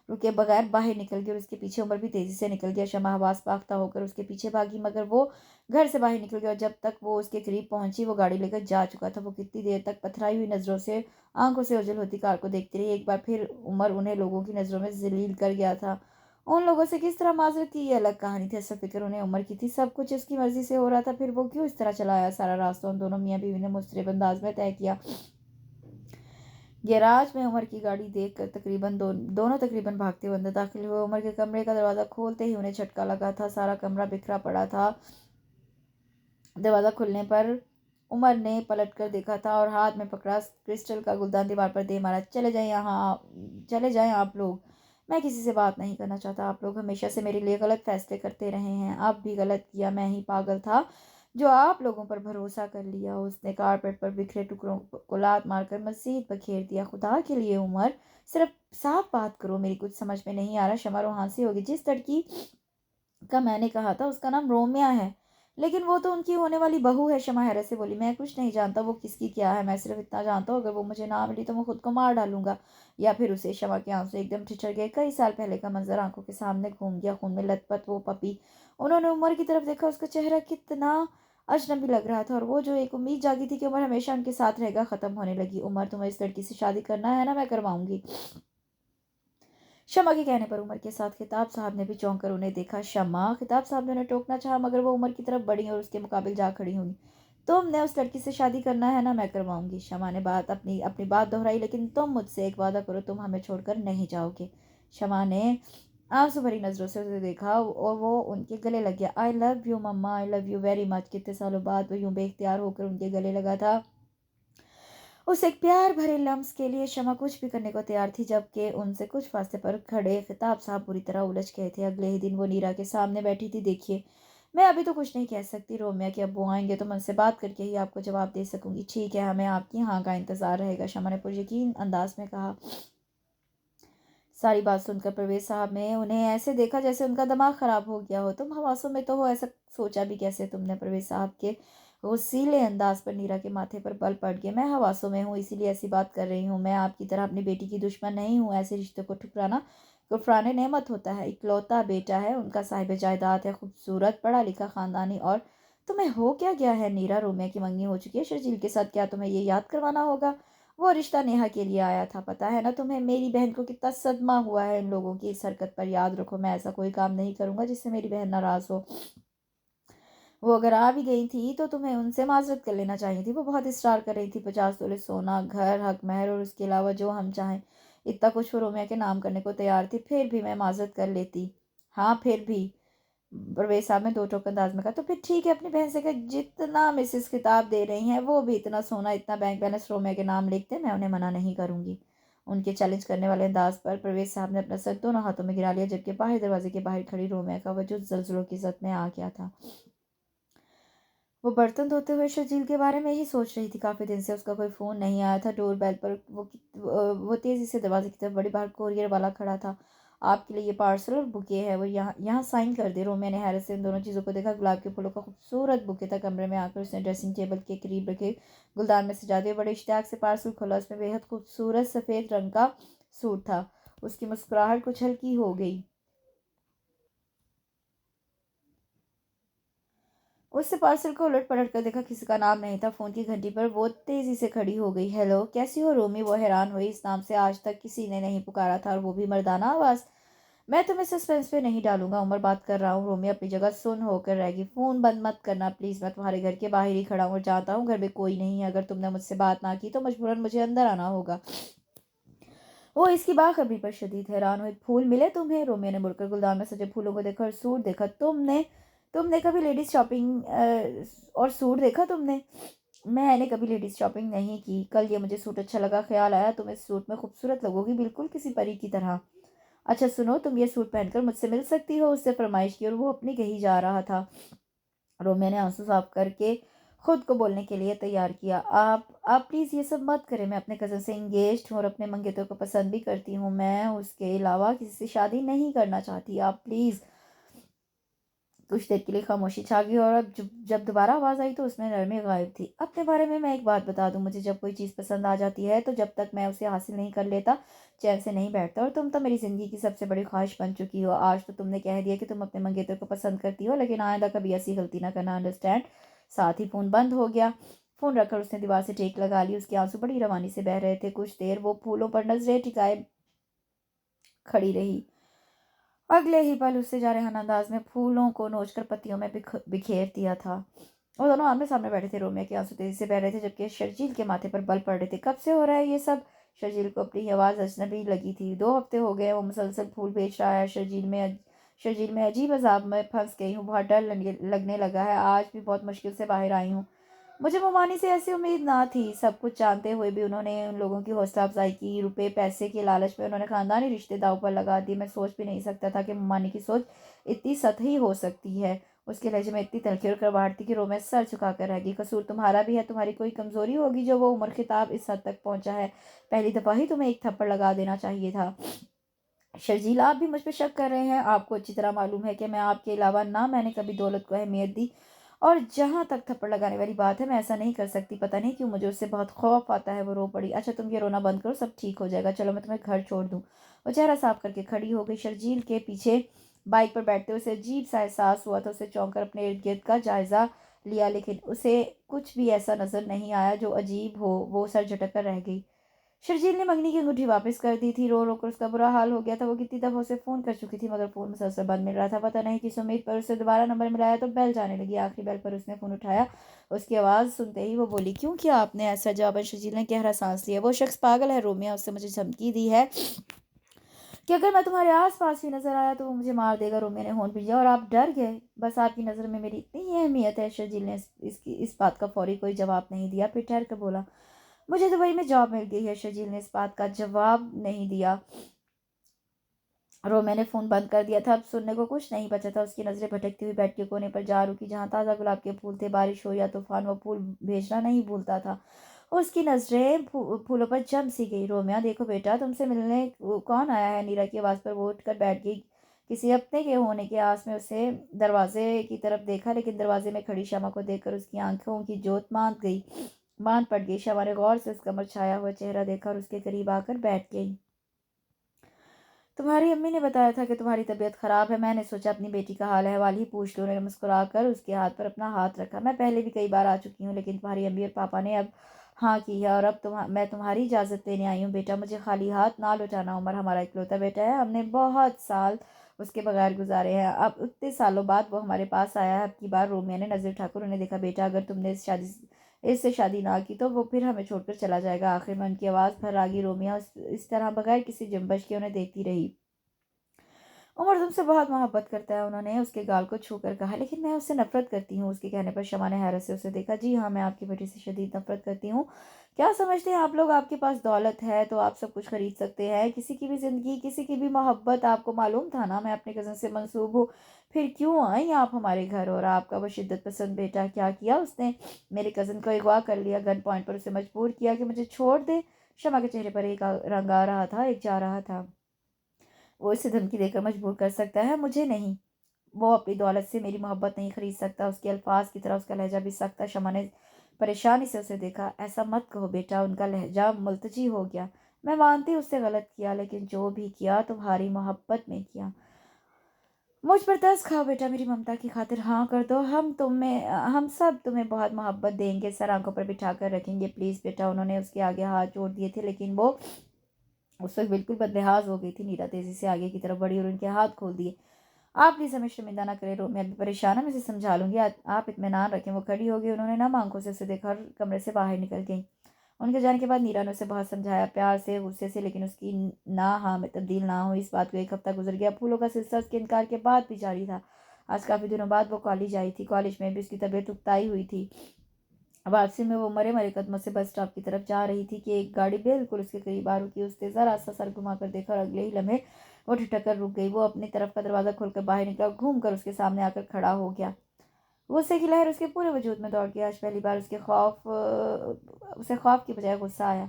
रुके बगैर बाहर निकल गई और उसके पीछे उमर भी तेज़ी से निकल गया। शमा हवास पाख्ता होकर उसके पीछे भागी, मगर वो घर से बाहर निकल गया और जब तक वो उसके करीब पहुंची वो गाड़ी लेकर जा चुका था। वो कितनी देर तक पथराई हुई नज़रों से, आंखों से ओझल होती कार को देखती रही। एक बार फिर उमर उन्हें लोगों की नज़रों में जलील कर गया था। उन लोगों से किस तरह माजरत की, ये अलग कहानी थी। असल फिक्र उन्हें उमर की थी। सब कुछ उसकी मर्जी से हो रहा था, फिर वो क्यों इस तरह चला आया? सारा रास्ता उन दोनों मियाँ बीवी ने मुस्तरब अंदाज में तय किया। गैराज में उमर की गाड़ी देखकर दोनों तकरीबन भागते हुए अंदर दाखिल हुए। उमर के कमरे का दरवाज़ा खोलते ही उन्हें झटका लगा था। सारा कमरा बिखरा पड़ा था। दरवाज़ा खुलने पर उमर ने पलट कर देखा था और हाथ में पकड़ा क्रिस्टल का गुलदान दीवार पर दे मारा। चले जाएं आप लोग, मैं किसी से बात नहीं करना चाहता। आप लोग हमेशा से मेरे लिए गलत फैसले करते रहे हैं। अब भी गलत किया, मैं ही पागल था जो आप लोगों पर भरोसा कर लिया। उसने कारपेट पर बिखरे टुकड़ों को लात मारकर मजीद बखेर दिया। खुदा के लिए उमर, सिर्फ साफ बात करो, मेरी कुछ समझ में नहीं आ रहा। शमा रोहानसी होगी। जिस लड़की का मैंने कहा था उसका नाम रोमिया है, लेकिन वो तो उनकी होने वाली बहू है। शमा हैरत से बोली। मैं कुछ नहीं जानता वो किसकी क्या है, मैं सिर्फ इतना जानता हूँ अगर वो मुझे ना मिली तो मैं खुद को मार डालूंगा या फिर उसे। शमा के आंसू एकदम ठिठर गए। कई साल पहले का मंजर आंखों के सामने घूम गया। खून में लथपथ वो पपी। उन्होंने उमर की तरफ देखा। उसका चेहरा कितना अजनबी लग रहा था और वो जो एक उम्मीद जागी थी कि उमर हमेशा उनके साथ रहेगा, खत्म होने लगी। उमर, तुम्हें इस लड़की से शादी करना है ना? मैं करवाऊंगी। शमा के कहने पर उमर के साथ खिताब साहब ने भी चौंक कर उन्हें देखा। शमा, खिताब साहब ने उन्हें टोकना चाहा मगर वो उमर की तरफ बढ़ी और उसके मुकाबिल जा खड़ी हुई। तुमने उस लड़की से शादी करना है ना? मैं करवाऊंगी। शमा ने अपनी अपनी बात दोहराई। लेकिन तुम मुझसे एक वादा करो, तुम हमें छोड़कर नहीं जाओगे। शमा ने आंसू भरी नजरों से उसे देखा और वो उनके गले लग गया। I love you mama, I love you very much. कितने सालों बाद वो यूं बेख्तियार होकर उनके गले लगा था। उस एक प्यार भरे लम्स के लिए शमा कुछ भी करने को तैयार थी, जबकि उनसे कुछ फासले पर खड़े खिताब साहब बुरी तरह उलझ गए थे। अगले ही दिन वो नीरा के सामने बैठी थी। देखिए, मैं अभी तो कुछ नहीं कह सकती, रोमिया के अब्बू आएंगे तो मैं उनसे बात करके ही आपको जवाब दे सकूंगी। ठीक है, हमें आपकी हाँ का इंतज़ार रहेगा, शमा ने पुरयकीन अंदाज में कहा। सारी बात सुनकर परवेज साहब ने उन्हें ऐसे देखा जैसे उनका दिमाग खराब हो गया हो। तुम हवासों में तो हो, ऐसा सोचा भी कैसे तुमने? परवेज साहब के वसीले अंदाज पर नीरा के माथे पर बल पड़ गया। मैं हवासों में हूँ, इसीलिए ऐसी बात कर रही हूँ। मैं आपकी तरह अपनी बेटी की दुश्मन नहीं हूँ। ऐसे रिश्ते को ठुकराना गुफरान नेमत होता है, इकलौता बेटा है, उनका साहिब जायदाद है, खूबसूरत पढ़ा लिखा ख़ानदानी। और तुम्हें हो क्या गया है नीरा? रोमिया की मंगनी हो चुकी है शर्जील के साथ, क्या तुम्हें ये याद करवाना होगा? वो रिश्ता नेहा के लिए आया था, पता है ना तुम्हें मेरी बहन को कितना सदमा हुआ है इन लोगों की इस हरकत पर। याद रखो, मैं ऐसा कोई काम नहीं करूँगा जिससे मेरी बहन नाराज़ हो। वो अगर आ भी गई थी तो तुम्हें उनसे माजरत कर लेना चाहिए थी। वो बहुत इसरार कर रही थी, 50 तोले सोना, घर, हक महर और उसके अलावा जो हम चाहें, इतना कुछ वो रोमिया के नाम करने को तैयार थी। फिर भी मैं माजरत कर लेती। हाँ फिर भी, परवेज साहब ने दो टोक अंदाज में कहा। तो फिर ठीक है, अपनी बहन से कह, जितना मिसेस किताब दे रही हैं वो भी इतना सोना, इतना बैंक बैलेंस रोमिया के नाम लिखते, मैं उन्हें मना नहीं करूंगी। उनके चैलेंज करने वाले अंदाज पर परवेज साहब ने अपना सर दोनों हाथों में गिरा लिया, जबकि बाहर दरवाजे के बाहर खड़ी रोमिया का वजूद जल्जलों की जद में आ गया था। वो बर्तन धोते हुए शर्जील के बारे में ही सोच रही थी। काफ़ी दिन से उसका कोई फ़ोन नहीं आया था। डोर बेल पर वो तेज़ी से दरवाजे की तरफ बढ़ी। बाहर कोरियर वाला खड़ा था। आपके लिए ये पार्सल और बुके है, वो यहाँ यहाँ साइन कर दे। रोमिया ने हैरत से इन दोनों चीज़ों को देखा। गुलाब के फूलों का खूबसूरत बुके था। कमरे में आकर उसने ड्रेसिंग टेबल के करीब रखे गुलदान में सजा दिया। बड़े इश्तियाक से पार्सल खोला। उसमें बेहद खूबसूरत सफ़ेद रंग का सूट था। उसकी मुस्कुराहट कुछ हल्की हो गई। उससे पार्सल को उलट पलट कर देखा, किसी का नाम नहीं था। फ़ोन की घंटी पर वो तेज़ी से खड़ी हो गई। हेलो, कैसी हो रोमी? वो हैरान हुई, इस नाम से आज तक किसी ने नहीं पुकारा था, और वो भी मर्दाना आवाज़। मैं तुम्हें सस्पेंस पे नहीं डालूंगा, उमर बात कर रहा हूँ। रोमी अपनी जगह सुन होकर रहेगी। फ़ोन बंद मत करना प्लीज़। मैं तुम्हारे घर के बाहर ही खड़ा हूँ और जानता हूँ घर में कोई नहीं है। अगर तुमने मुझसे बात ना की तो मजबूरन मुझे अंदर आना होगा। वो इसकी बाखबरी पर शदीद हैरान हुई। फूल मिले तुम्हें? रोमियो ने मुड़कर गुलदान में सजे फूलों को देखा और सूट देखा। तुमने तुमने कभी लेडीज शॉपिंग और सूट देखा तुमने? मैंने कभी लेडीज शॉपिंग नहीं की। कल ये मुझे सूट अच्छा लगा, ख्याल आया तुम इस सूट में खूबसूरत लगोगी, बिल्कुल किसी परी की तरह। अच्छा सुनो, तुम ये सूट पहनकर मुझसे मिल सकती हो? उससे फरमाइश की और वो अपनी कही जा रहा था। रोमियो ने आंसू साफ करके खुद को बोलने के लिए तैयार किया। आप प्लीज़ ये सब मत करें। मैं अपने कज़न से इंगेज्ड हूँ और अपने मंगेतर को पसंद भी करती हूँ। मैं उसके अलावा किसी से शादी नहीं करना चाहती। आप प्लीज़। कुछ देर के लिए खामोशी छा गई और अब जब दोबारा आवाज़ आई तो उसमें नरमी गायब थी। अपने बारे में मैं एक बात बता दूं, मुझे जब कोई चीज़ पसंद आ जाती है तो जब तक मैं उसे हासिल नहीं कर लेता चैन से नहीं बैठता। और तुम तो मेरी ज़िंदगी की सबसे बड़ी ख्वाहिश बन चुकी हो। आज तो तुमने कह दिया कि तुम अपने मंगेतर को पसंद करती हो, लेकिन आइंदा कभी ऐसी गलती ना करना, अंडरस्टैंड? साथ ही फ़ोन बंद हो गया। फ़ोन रखकर उसने दीवार से टेक लगा ली। उसके आंसू बड़ी रवानी से बह रहे थे। कुछ देर वो फूलों पर नजरें टिकाए खड़ी रही। अगले ही पल उससे जारहाना अंदाज में फूलों को नोचकर पत्तियों में बिखेर दिया था। वो दोनों आमने सामने बैठे थे। रोमिया के आंसू तेजी से बह रहे थे, जबकि शर्जील के माथे पर बल पड़ रहे थे। कब से हो रहा है ये सब? शर्जील को अपनी आवाज़ अजनबी लगी थी। 2 हफ्ते हो गए वो मुसलसल फूल बेच रहा है। शर्जील में अजीब अजाब में फंस गई हूँ। बहुत डर लगने लगा है। आज भी बहुत मुश्किल से बाहर आई हूँ। मुझे मोमानी से ऐसी उम्मीद ना थी। सब कुछ जानते हुए भी उन्होंने उन लोगों की हौसला अफजाई की। रुपए पैसे के लालच में उन्होंने खानदानी रिश्ते दांव पर लगा दिए। मैं सोच भी नहीं सकता था कि मोमानी की सोच इतनी सतही हो सकती है। उसके लहजे में इतनी तलखी और कड़वाहट थी कि रोमियो सर झुका कर रह गई। कसूर तुम्हारा भी है, तुम्हारी कोई कमजोरी होगी जो वो उम्र खिताब इस हद तक पहुंचा है। पहली दफा ही तुम्हें एक थप्पड़ लगा देना चाहिए था। शर्जील, आप भी मुझ पर शक कर रहे हैं? आपको अच्छी तरह मालूम है कि मैं आपके अलावा ना मैंने कभी दौलत को अहमियत दी, और जहाँ तक थप्पड़ लगाने वाली बात है मैं ऐसा नहीं कर सकती। पता नहीं क्यों मुझे उससे बहुत खौफ आता है। वो रो पड़ी। अच्छा तुम ये रोना बंद करो, सब ठीक हो जाएगा। चलो मैं तुम्हें घर छोड़ दूँ। वो चेहरा साफ करके खड़ी हो गई। शर्जील के पीछे बाइक पर बैठते हुए उसे अजीब सा एहसास हुआ था। उसे चौंक कर अपने इर्द गिर्द का जायजा लिया, लेकिन उसे कुछ भी ऐसा नजर नहीं आया जो अजीब हो। वो सर झटक कर रह गई। शर्जील ने मंगनी की अंगूठी वापस कर दी थी। रो रो कर उसका बुरा हाल हो गया था। वो कितनी दफ़ा उसे फ़ोन कर चुकी थी, मगर फ़ोन मुसलसल बंद मिल रहा था। पता नहीं किस उम्मीद पर उसे दोबारा नंबर मिलाया तो बेल जाने लगी। आखिरी बेल पर उसने फ़ोन उठाया। उसकी आवाज़ सुनते ही वो बोली, क्यों किया आपने ऐसा? जवाबन शर्जील ने गहरा सांस लिया। वो शख्स पागल है रोमिया, उससे मुझे धमकी दी है कि अगर मैं तुम्हारे आस पास ही नजर आया तो वो मुझे मार देगा। रोमिया ने होन भेजा और आप डर गए। बस आपकी नज़र में मेरी इतनी ही अहमियत है? शर्जील ने इस बात का फौरी कोई जवाब नहीं दिया। फिर ठहर कर बोला, मुझे दुबई में जॉब मिल गई है। शर्जील ने इस बात का जवाब नहीं दिया। रोमियो ने फ़ोन बंद कर दिया था। अब सुनने को कुछ नहीं बचा था। उसकी नज़रें भटकती हुई बेड के कोने पर जा रुकी, जहाँ ताज़ा गुलाब के फूल थे। बारिश हो या तूफान, वो फूल भेजना नहीं भूलता था। उसकी नज़रें फूलों पर जम सी गई। रोमिया, देखो बेटा, तुमसे मिलने कौन आया है? नीरा की आवाज़ पर वो उठकर बैठ गई। किसी अपने के होने के आस में उसे दरवाजे की तरफ देखा, लेकिन दरवाजे में खड़ी शमा को देखकर उसकी आंखों की जोत मांद पड़ गई। शमा ने गौर से उसका मुरझाया हुआ चेहरा देखा और उसके करीब आकर बैठ गई। तुम्हारी अम्मी ने बताया था कि तुम्हारी तबीयत ख़राब है। मैंने सोचा अपनी बेटी का हाल अहवाल ही पूछ लूँ। उन्होंने मुस्कुराकर उसके हाथ पर अपना हाथ रखा। मैं पहले भी कई बार आ चुकी हूँ, लेकिन तुम्हारी अम्मी और पापा ने अब हाँ की है, और अब मैं तुम्हारी इजाज़त लेने आई हूँ। बेटा, मुझे खाली हाथ ना लौटाना। उमर हमारा इकलौता बेटा है। हमने बहुत साल उसके बगैर गुजारे हैं। अब इतने सालों बाद वो हमारे पास आया है। अब की बार रोमिया ने नज़र उठाकर उन्हें देखा। बेटा, अगर तुमने इससे शादी ना की तो वो फिर हमें छोड़कर चला जाएगा। आखिर में उनकी आवाज़ भर आ गई। रोमिया इस तरह बगैर किसी जुम्बश के उन्हें देखती रही। उमर तुमसे बहुत मोहब्बत करता है, उन्होंने उसके गाल को छूकर कहा। लेकिन मैं उससे नफरत करती हूँ। उसके कहने पर शमा ने हैरत से उसे देखा। जी हाँ, मैं आपकी बेटी से शदीद नफरत करती हूँ। क्या समझते हैं आप लोग, आपके पास दौलत है तो आप सब कुछ खरीद सकते हैं? किसी की भी जिंदगी, किसी की भी मोहब्बत, आपको मालूम था ना मैं अपने कज़न से मंसूब हूँ। फिर क्यों आई आप हमारे घर? और आपका वो शिद्दत पसंद बेटा क्या किया उसने? मेरे कज़न को अगवा कर लिया, गन पॉइंट पर उसे मजबूर किया कि मुझे छोड़ दे। शमा के चेहरे पर एक रंग आ रहा था, एक जा रहा था। वो इसे धमकी देकर मजबूर कर सकता है, मुझे नहीं। वो अपनी दौलत से मेरी मोहब्बत नहीं खरीद सकता। उसके अल्फाज की तरह उसका लहजा भी सख्त था। शमा ने परेशानी से उसे देखा। ऐसा मत कहो बेटा, उनका लहजा मुल्तजी हो गया। मैं मानती उससे गलत किया, लेकिन जो भी किया तुम्हारी मोहब्बत में किया। मुझ पर तरस खाओ बेटा, मेरी ममता की खातिर हाँ कर दो। हम सब तुम्हें बहुत मोहब्बत देंगे, सर आंखों पर बिठा कर रखेंगे। प्लीज़ बेटा। उन्होंने उसके आगे हाथ जोड़ दिए थे, लेकिन वो उस वक्त बिल्कुल बदलिहाज हो गई थी। नीरा तेजी से आगे की तरफ बढ़ी और उनके हाथ खोल दिए। आप प्लीज़ हमें शर्मिंदा ना करें, मैं अभी परेशान हूँ, मैं इसे समझा लूँगी। आप इत्मीनान रखें। वो खड़ी हो गई। उन्होंने नम आंखों से उसे देखा और कमरे से बाहर निकल गई। उनके जाने के बाद नीरा ने उसे बहुत समझाया, प्यार से, गुस्से से, लेकिन उसकी ना हाँ में तब्दील ना हुई। इस बात को एक हफ्ता गुजर गया। फूलों का सिलसिला उसके इनकार के बाद भी जारी था। आज काफ़ी दिनों बाद वो कॉलेज आई थी। कॉलेज में भी उसकी तबीयत उकताई हुई थी। वापसी में वो मरे मरे कदमों से बस स्टॉप की तरफ जा रही थी कि एक गाड़ी बिल्कुल उसके करीब आ रुकी। उसने जरा सा सर घुमाकर देखा और अगले ही लम्हे वो ठिठक कर रुक गई। वो अपनी तरफ का दरवाज़ा खोलकर बाहर निकला और घूम कर उसके सामने आकर खड़ा हो गया। गुस्से की लहर उसके पूरे वजूद में दौड़ गई। आज पहली बार उसे खौफ की बजाय गुस्सा आया।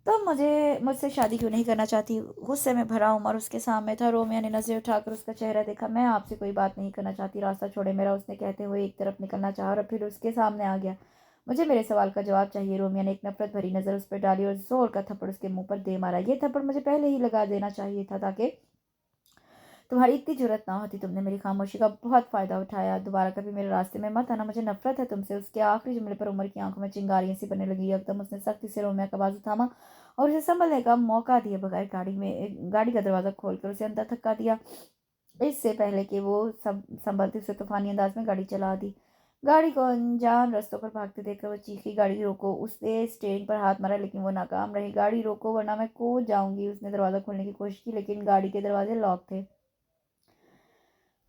तो मुझसे शादी क्यों नहीं करना चाहती? गुस्से में भरा उमर उसके सामने था। रोमिया ने नजरें उठाकर उसका चेहरा देखा। मैं आपसे कोई बात नहीं करना चाहती, रास्ता छोड़े मेरा, उसने कहते हुए एक तरफ निकलना चाहा और फिर उसके सामने आ गया। मुझे मेरे सवाल का जवाब चाहिए। रोमिया ने एक नफरत भरी नजर उस पर डाली और जोर का थप्पड़ उसके मुंह पर दे मारा। ये थप्पड़ मुझे पहले ही लगा देना चाहिए था, ताकि तुम्हारी इतनी जरूरत ना होती। तुमने मेरी खामोशी का बहुत फायदा उठाया। दोबारा कभी मेरे रास्ते में मत आना, मुझे नफरत है तुमसे। उसके आखिरी जुमले पर उमर की आंखों में चिंगारियां सी बनने लगी। एकदम उसने सख्ती से रोमिया का बाजू थामा और उसे संभलने का मौका दिए बगैर गाड़ी का दरवाजा खोलकर उसे अंदर धक्का दिया, इससे पहले कि वो सब संभलती। उसे तूफानी अंदाज में गाड़ी चला दी। गाड़ी को अनजान रास्तों पर भागते देखकर वो चीखी, गाड़ी रोको। उसने स्टेयरिंग पर हाथ मारा, लेकिन वो नाकाम रही। गाड़ी रोको वरना मैं कूद जाऊंगी। उसने दरवाजा खोलने की कोशिश की, लेकिन गाड़ी के दरवाजे लॉक थे।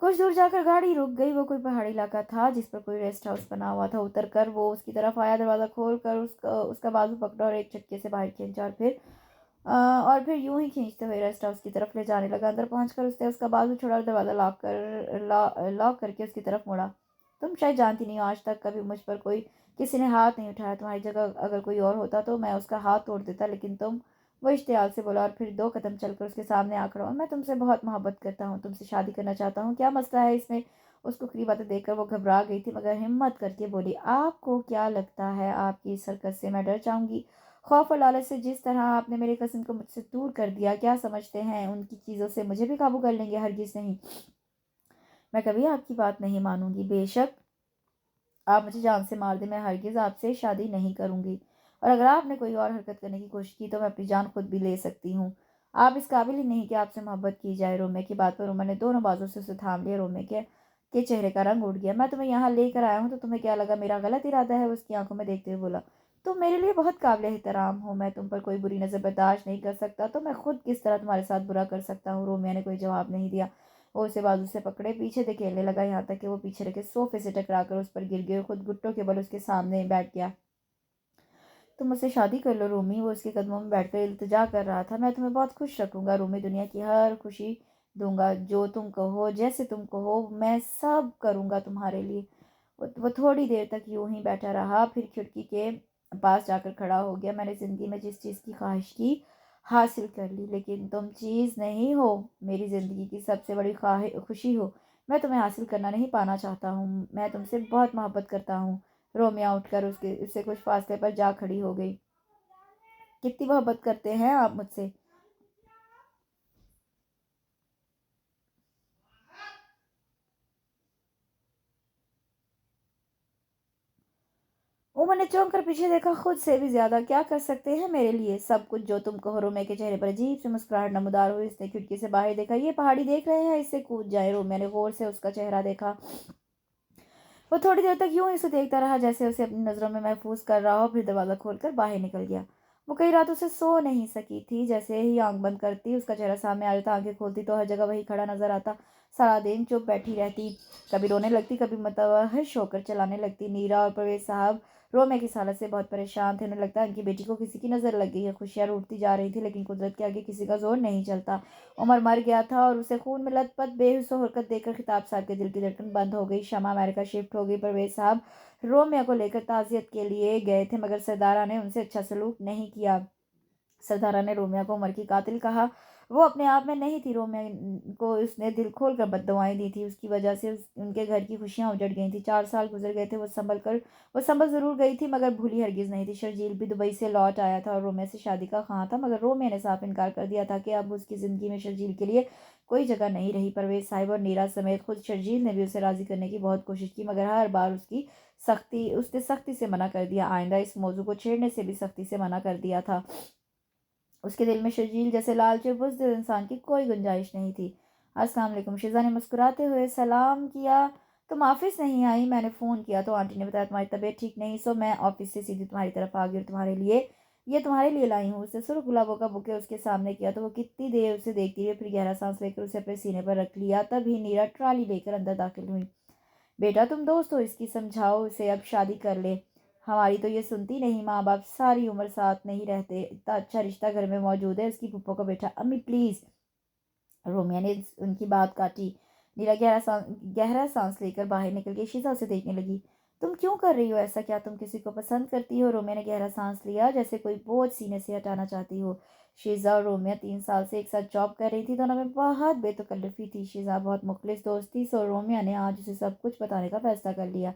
कुछ दूर जाकर गाड़ी रुक गई। वो कोई पहाड़ी इलाका था जिस पर कोई रेस्ट हाउस बना हुआ था। उतर कर वो उसकी तरफ आया। दरवाज़ा खोल कर उसका बाजू पकड़ा और एक झटके से बाहर खींचा, और फिर यूं ही खींचते हुए रेस्ट हाउस की तरफ ले जाने लगा। अंदर पहुंचकर उसने उसका बाजू छोड़ा और दरवाज़ा लॉक करके उसकी तरफ मुड़ा। तुम शायद जानती नहीं हो, आज तक कभी मुझ पर कोई किसी ने हाथ नहीं उठाया। तुम्हारी जगह अगर कोई और होता तो मैं उसका हाथ तोड़ देता, लेकिन तुम। वो इश्तियाल से बोला और फिर 2 कदम चलकर उसके सामने आ खड़ा हुआ। मैं तुमसे बहुत मोहब्बत करता हूँ, तुमसे शादी करना चाहता हूँ। क्या मसला है इसमें? उसको करीब आते देखकर वो घबरा गई थी, मगर हिम्मत करके बोली, आपको क्या लगता है आपकी इस हरकत से मैं डर जाऊंगी? खौफ और लालच से जिस तरह आपने मेरे कज़न को मुझसे दूर कर दिया, क्या समझते हैं उनकी चीज़ों से मुझे भी काबू कर लेंगे? हरगिज़ नहीं। मैं कभी आपकी बात नहीं मानूंगी। बेशक आप मुझे जान से मार दें, मैं हरगिज़ आपसे शादी नहीं करूंगी। और अगर आपने कोई और हरकत करने की कोशिश की तो मैं अपनी जान खुद भी ले सकती हूँ। आप इस काबिल ही नहीं कि आपसे मोहब्बत की जाए। रोमे की बात पर उमर ने दोनों बाजू से उसे थाम लिया। रोमे के चेहरे का रंग उड़ गया। मैं तुम्हें यहाँ लेकर आया हूँ तो तुम्हें क्या लगा मेरा गलत इरादा है? उसकी आंखों में देखते हुए बोला। तुम मेरे लिए बहुत काबिल एहतराम हो। मैं तुम पर कोई बुरी नज़र बर्दाश्त नहीं कर सकता, तो मैं खुद किस तरह तुम्हारे साथ बुरा कर सकता हूँ? रोमिया ने कोई जवाब नहीं दिया। वो उसे बाजू से पकड़े पीछे धकेलने लगा, यहाँ तक कि वो पीछे रखे सोफे से टकराकर उस पर गिर गई और खुद घुटनों के बल उसके सामने बैठ गया। तुम मुझसे शादी कर लो रोमी। वो उसके कदमों में बैठकर इल्तिजा कर रहा था। मैं तुम्हें बहुत खुश रखूंगा रोमी, दुनिया की हर खुशी दूंगा। जो तुम कहो, जैसे तुम कहो, मैं सब करूंगा तुम्हारे लिए। वो थोड़ी देर तक यूं ही बैठा रहा, फिर खिड़की के पास जाकर खड़ा हो गया। मैंने ज़िंदगी में जिस चीज़ की ख्वाहिश की हासिल कर ली, लेकिन तुम चीज़ नहीं हो, मेरी ज़िंदगी की सबसे बड़ी खुशी हो। मैं तुम्हें हासिल करना नहीं, पाना चाहता हूँ। मैं तुमसे बहुत मोहब्बत करता हूँ। रोमिया उठकर उससे कुछ फासले पर जा खड़ी हो गई। कितनी मोहब्बत करते हैं आप मुझसे? उमर ने चौंक कर पीछे देखा। खुद से भी ज्यादा क्या कर सकते हैं मेरे लिए? सब कुछ जो तुम कहो। रोमिया के चेहरे पर अजीब सी मुस्कुराहट नमूदार हुई। उसने खिड़की से बाहर देखा। ये पहाड़ी देख रहे हैं, इससे कूद जाए। रोमिया ने गौर से उसका चेहरा देखा। वो थोड़ी देर तक यूं ही उसे देखता रहा, जैसे उसे अपनी नजरों में महफूज कर रहा हो, फिर दरवाजा खोलकर बाहर निकल गया। वो कई रातों से सो नहीं सकी थी। जैसे ही आंख बंद करती उसका चेहरा सामने आ जाता, आंखें खोलती तो हर जगह वही खड़ा नजर आता। सारा दिन चुप बैठी रहती, कभी रोने लगती, कभी मतवहश होकर चलाने लगती। नीरा और परवेज साहब रोमिया की इस हालत से बहुत परेशान थे। उन्हें लगता है उनकी बेटी को किसी की नजर लग गई है। खुशियां रूठती जा रही थी, लेकिन कुदरत के आगे किसी का जोर नहीं चलता। उमर मर गया था और उसे खून में लथपथ बेहोश हरकत देखकर खिताब साहब के दिल की धड़कन बंद हो गई। शमा अमेरिका शिफ्ट हो गई। परवेज साहब रोमिया को लेकर ताजियत के लिए गए थे, मगर सरदारा ने उनसे अच्छा सलूक नहीं किया। सरदारा ने रोमिया को उमर की कातिल कहा। वो अपने आप में नहीं थी। रोमिया को उसने दिल खोल कर बद्दुआएं दी थी। उसकी वजह से उनके घर की खुशियां उजड़ गई थी। 4 साल गुजर गए थे। वो संभल जरूर गई थी, मगर भूली हरगिज नहीं थी। शर्जील भी दुबई से लौट आया था और रोमिया से शादी का ख्वाह था, मगर रोमिया ने साफ इनकार कर दिया था कि अब उसकी जिंदगी में शर्जील के लिए कोई जगह नहीं रही। परवेज साहिब और नीरा समेत खुद शर्जील ने भी उसे राजी करने की बहुत कोशिश की, मगर हर बार उसने सख्ती से मना कर दिया। आइंदा इस मौजू को छेड़ने से भी सख्ती से मना कर दिया था। उसके दिल में शर्जील जैसे लालची बुज़दिल इंसान की कोई गुंजाइश नहीं थी। अस्सलाम वालेकुम। शिजा ने मुस्कुराते हुए सलाम किया। तुम ऑफिस नहीं आई? मैंने फ़ोन किया तो आंटी ने बताया तुम्हारी तबीयत ठीक नहीं, सो मैं ऑफिस से सीधी तुम्हारी तरफ आ गई और तुम्हारे लिए लाई हूँ। उसने सुर्ख गुलाबों का बुके उसके सामने किया तो वो कितनी देर उसे देखती रही, फिर गहरा सांस लेकर उसे अपने सीने पर रख लिया। तभी नीरा ट्राली लेकर अंदर दाखिल हुई। बेटा तुम दोस्त हो इसकी, समझाओ उसे अब शादी कर ले। हमारी तो ये सुनती नहीं। माँ बाप सारी उम्र साथ नहीं रहते, इतना अच्छा रिश्ता घर में मौजूद है। उसकी पुप्पो का बेटा। अम्मी प्लीज। रोमिया ने उनकी बात काटी। नीरा गहरा सांस लेकर बाहर निकल गई। शीजा उसे देखने लगी। तुम क्यों कर रही हो ऐसा? क्या तुम किसी को पसंद करती हो? रोमिया ने गहरा सांस लिया, जैसे कोई बोझ सीने से हटाना चाहती हो। शीजा और रोमिया 3 साल से एक साथ जॉब कर रही थी। दोनों में बहुत बेतकल्लुफी थी। शीजा बहुत मुखलिस दोस्त थी, सो रोमिया ने आज उसे सब कुछ बताने का फैसला कर लिया।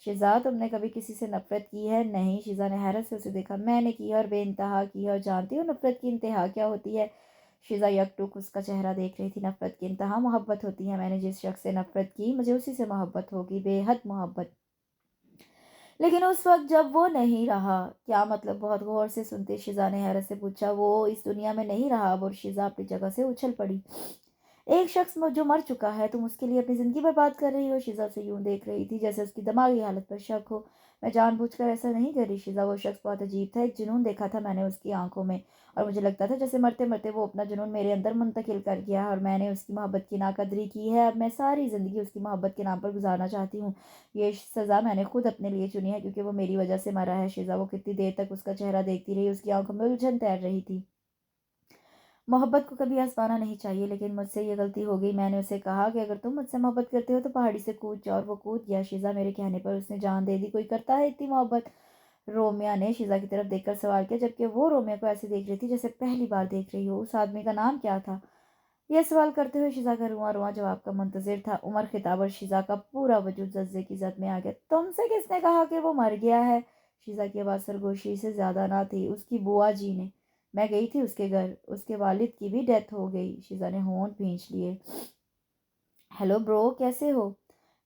शीजा तुमने कभी किसी से नफरत की है? नहीं। शीजा ने हैरत से उसे देखा। मैंने की है और बेइंतहा की है, और जानती हो नफरत की इंतहा क्या होती है? शीजा यकटुक उसका चेहरा देख रही थी। नफरत की इंतहा मोहब्बत होती है। मैंने जिस शख्स से नफरत की, मुझे उसी से मोहब्बत होगी, बेहद मोहब्बत। लेकिन उस वक्त जब वो नहीं रहा। क्या मतलब? बहुत गौर से सुनते शीजा ने हैरत से पूछा। वो इस दुनिया में नहीं रहा अब। और शीजा अपनी जगह से उछल पड़ी। एक शख्स जो मर चुका है, तुम उसके लिए अपनी जिंदगी बर्बाद कर रही हो? शीजा उसे यूं देख रही थी जैसे उसकी दिमागी हालत पर शक हो। मैं जानबूझकर ऐसा नहीं कर रही शीजा। वो शख्स बहुत अजीब था। एक जुनून देखा था मैंने उसकी आंखों में, और मुझे लगता था जैसे मरते मरते वो अपना जुनून मेरे अंदर मुंतकिल कर गया है, और मैंने उसकी मोहब्बत की नाकदरी की है। अब मैं सारी ज़िंदगी उसकी मोहब्बत के नाम पर गुजारना चाहती हूँ। ये सज़ा मैंने खुद अपने लिए चुनी है, क्योंकि वो मेरी वजह से मरा है। शीजा वो कितनी देर तक उसका चेहरा देखती रही। उसकी आंखों में उलझन तैर रही थी। मोहब्बत को कभी आजमाना नहीं चाहिए, लेकिन मुझसे ये गलती हो गई। मैंने उसे कहा कि अगर तुम मुझसे मोहब्बत करते हो तो पहाड़ी से कूद जाओ, और वो कूद गया। शीजा मेरे कहने पर उसने जान दे दी। कोई करता है इतनी मोहब्बत? रोमिया ने शीजा की तरफ देखकर सवाल किया, जबकि वो रोमिया को ऐसे देख रही थी जैसे पहली बार देख रही हो। उस आदमी का नाम क्या था? यह सवाल करते हुए शीजा का रुआ रुआ जवाब का मुंतजिर था। उमर खिताब। और शीजा का पूरा वजूद जज्बे की जद में आ गया। तुमसे किसने कहा कि वो मर गया है? शीजा की आवाज़ सरगोशी से ज्यादा ना थी। उसकी बुआ जी ने। मैं गई थी उसके घर, उसके वालिद की भी डेथ हो गई। शीजा ने होंठ भींच लिए। हेलो ब्रो, कैसे हो?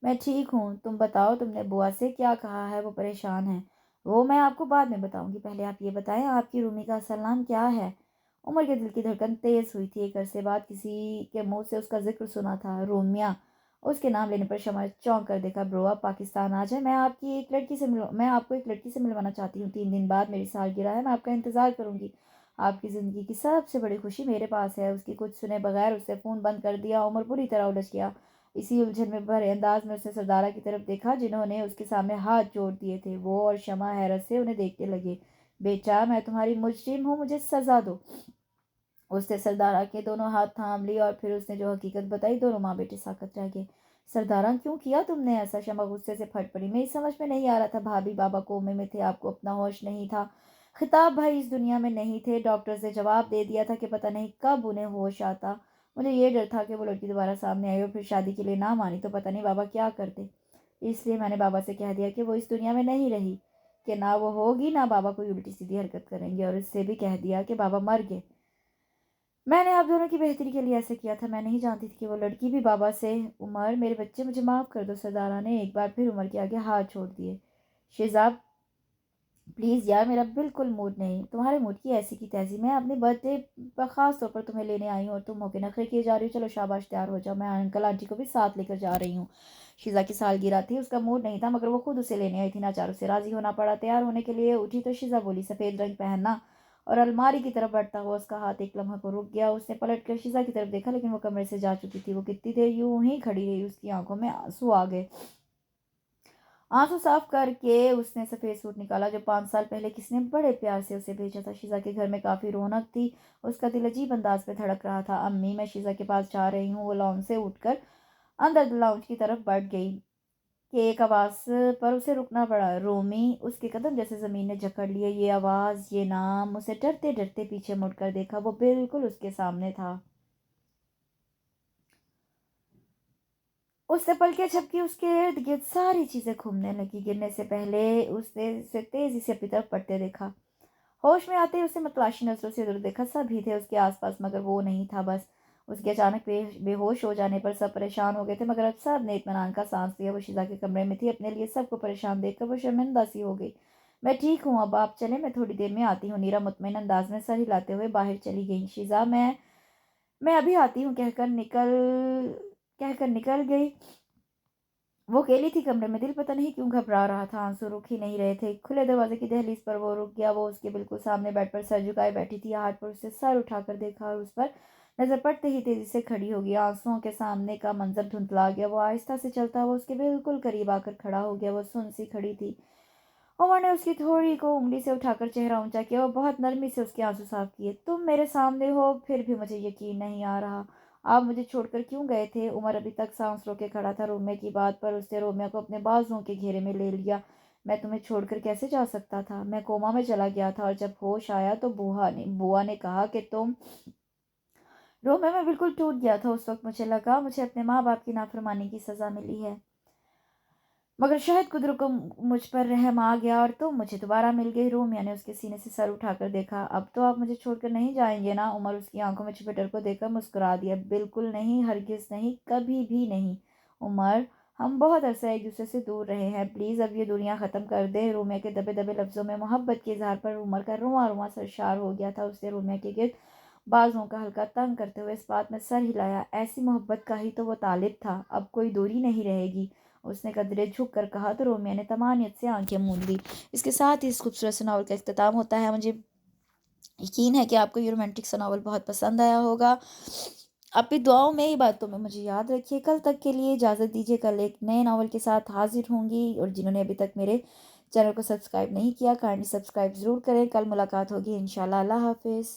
मैं ठीक हूँ। तुम बताओ, तुमने बुआ से क्या कहा है? वो परेशान है। वो मैं आपको बाद में बताऊंगी। पहले आप ये बताएं, आपकी रूमी का असल नाम क्या है? उमर के दिल की धड़कन तेज हुई थी। एक अरसे बाद किसी के मुंह से उसका जिक्र सुना था, रोमिया। उसके नाम लेने पर शमा चौंक कर देखा। ब्रो आप पाकिस्तान आ जाए, मैं आपको एक लड़की से मिलवाना चाहती हूँ। 3 दिन बाद मेरी सालगिरह है, मैं आपका इंतजार करूंगी। आपकी ज़िंदगी की सबसे बड़ी खुशी मेरे पास है। उसकी कुछ सुने बगैर उसने फ़ोन बंद कर दिया। उमर बुरी तरह उलझ गया। इसी उलझन में भरे अंदाज में उसने सरदारा की तरफ देखा, जिन्होंने उसके सामने हाथ जोड़ दिए थे। वो और शमा हैरत से उन्हें देखने लगे। बेटा मैं तुम्हारी मुजरिम हूँ, मुझे सजा दो। उसने सरदारा के दोनों हाथ थाम लिए, और फिर उसने जो हकीकत बताई, दोनों माँ बेटे साकत रह गए। सरदारा क्यों किया तुमने ऐसा? शमा गुस्से से फट पड़ी। मेरी समझ में नहीं आ रहा था। भाभी बाबा कोमे में थे, आपको अपना होश नहीं था। खिताब भाई इस दुनिया में नहीं थे। डॉक्टर ने जवाब दे दिया था कि पता नहीं कब उन्हें होश आता। मुझे ये डर था कि वो लड़की दोबारा सामने आई और फिर शादी के लिए ना मानी तो पता नहीं बाबा क्या करते। इसलिए मैंने बाबा से कह दिया कि वो इस दुनिया में नहीं रही, कि ना वो होगी, ना बाबा कोई उल्टी सीधी हरकत करेंगे। और इससे भी कह दिया कि बाबा मर गए। मैंने आप दोनों की बेहतरी के लिए ऐसे किया था। मैं नहीं जानती थी कि वो लड़की भी बाबा से। उमर मेरे बच्चे, मुझे माफ़ कर दो। सरदारा ने एक बार फिर उमर के आगे हाथ छोड़ दिए। शेजाब प्लीज़ यार, मेरा बिल्कुल मूड नहीं, तुम्हारे मूड की ऐसी की तैसी। मैं अपने बर्थडे पर ख़ास तौर पर तुम्हें लेने आई हूँ और तुम होके नखरे किए जा रही हो। चलो शाबाश, तैयार हो जाओ, मैं अंकल आंटी को भी साथ लेकर जा रही हूँ। शीज़ा की सालगिरह थी, उसका मूड नहीं था, मगर वो खुद उसे लेने आई थी, नाचार उसे राज़ी होना पड़ा। तैयार होने के लिए उठी तो शीज़ा बोली, सफ़ेद रंग पहनना। और अलमारी की तरफ बढ़ता हुआ उसका हाथ एक लम्हा को रुक गया। उसने पलट कर शीज़ा की तरफ देखा, लेकिन वो कमरे से जा चुकी थी। वो कितनी देर यूं ही खड़ी रही, उसकी आंखों में आंसू आ गए। आंसू साफ करके उसने सफ़ेद सूट निकाला जो 5 साल पहले किसने बड़े प्यार से उसे भेजा था। शीज़ा के घर में काफ़ी रौनक थी, उसका दिल अजीब अंदाज में धड़क रहा था। अम्मी, मैं शीज़ा के पास जा रही हूँ। वो लॉन्च से उठकर अंदर लाउंज की तरफ बढ़ गई कि एक आवाज़ पर उसे रुकना पड़ा। रोमी, उसके कदम जैसे ज़मीन ने जकड़ लिए। ये आवाज़, ये नाम, उसे डरते डरते पीछे मुड़कर देखा। वो बिल्कुल उसके सामने था। उसने पलकें झपकी, उसके इर्द गिर्द सारी चीजें घूमने लगी। गिरने से पहले उसने उसे तेजी से अपनी तरफ पड़ते देखा। होश में आते ही उसने मतलाशी नजरों से उधर देखा। सभी थे उसके आसपास, मगर वो नहीं था। बस उसके अचानक बेहोश हो जाने पर सब परेशान हो गए थे, मगर अब सब ने इत्मीनान का सांस लिया। वो शीजा के कमरे में थी, अपने लिए सबको परेशान देखकर वो शर्मिंदा सी हो गई। मैं ठीक हूँ, अब आप चले, मैं थोड़ी देर में आती हूँ। नीरा मुतमईन अंदाज में सर हिलाते हुए बाहर चली गई। शीजा, मैं अभी आती हूँ कहकर निकल गई। वो अकेली थी कमरे में। दिल पता नहीं क्यों घबरा रहा था, आंसू रुक ही नहीं रहे थे। खुले दरवाजे की दहलीज पर वो रुक गया। वो उसके बिल्कुल सामने बेड पर सर झुकाए बैठी थी। हाथ पर उससे सर उठाकर देखा और उस पर नजर पड़ते ही तेजी से खड़ी हो गई। आंसुओं के सामने का मंजर धुंधला गया। वो आहिस्ता से चलता हुआ उसके बिल्कुल करीब आकर खड़ा हो गया। वो सुन सी खड़ी थी। उमर ने उसकी थोड़ी को उंगली से उठाकर चेहरा ऊंचा किया और बहुत नरमी से उसके आंसू साफ किए। तुम मेरे सामने हो, फिर भी मुझे यकीन नहीं आ रहा। आप मुझे छोड़कर क्यों गए थे? उमर अभी तक सांस रोके खड़ा था। रोमिया की बात पर उसने रोमिया को अपने बाजुओं के घेरे में ले लिया। मैं तुम्हें छोड़कर कैसे जा सकता था? मैं कोमा में चला गया था और जब होश आया तो बुआ ने कहा कि तुम। रोमिया में बिल्कुल टूट गया था। उस वक्त मुझे लगा मुझे अपने माँ बाप की नाफरमानी की सजा मिली है, मगर शायद कुदरत को मुझ पर रहम आ गया और तुम मुझे दोबारा मिल गई। रोमिया ने उसके सीने से सर उठाकर देखा। अब तो आप मुझे छोड़कर नहीं जाएंगे ना? उमर उसकी आंखों में छुपे डर को देखकर मुस्कुरा दिया। बिल्कुल नहीं, हरगिज नहीं, कभी भी नहीं। उमर, हम बहुत अरसा एक दूसरे से दूर रहे हैं, प्लीज अब ये दूरियां खत्म कर दे। रोमिया के दबे दबे लफ्जों में मोहब्बत के इजहार पर उमर का रुआ रुआ सरशार हो गया था। उसने रोमिया के गिर्द बाजुओं का हल्का तंग करते हुए इस बात में सर हिलाया, ऐसी मोहब्बत का ही तो वो तालिब था। अब कोई दूरी नहीं रहेगी, उसने कदरे झुक कर कहा। तो रोमिया ने तमानियत से आंखें मूंद ली। इसके साथ ही इस खूबसूरत से नावल का इख्तिताम होता है। मुझे यकीन है कि आपको ये रोमांटिक सा नावल बहुत पसंद आया होगा। आपकी दुआओं में ही बातों में मुझे याद रखिए। कल तक के लिए इजाज़त दीजिए, कल एक नए नावल के साथ हाजिर होंगी। और जिन्होंने अभी तक मेरे चैनल को सब्सक्राइब नहीं किया, काइंडली सब्सक्राइब ज़रूर करें। कल मुलाकात होगी इंशाल्लाह। अल्लाह हाफिज़।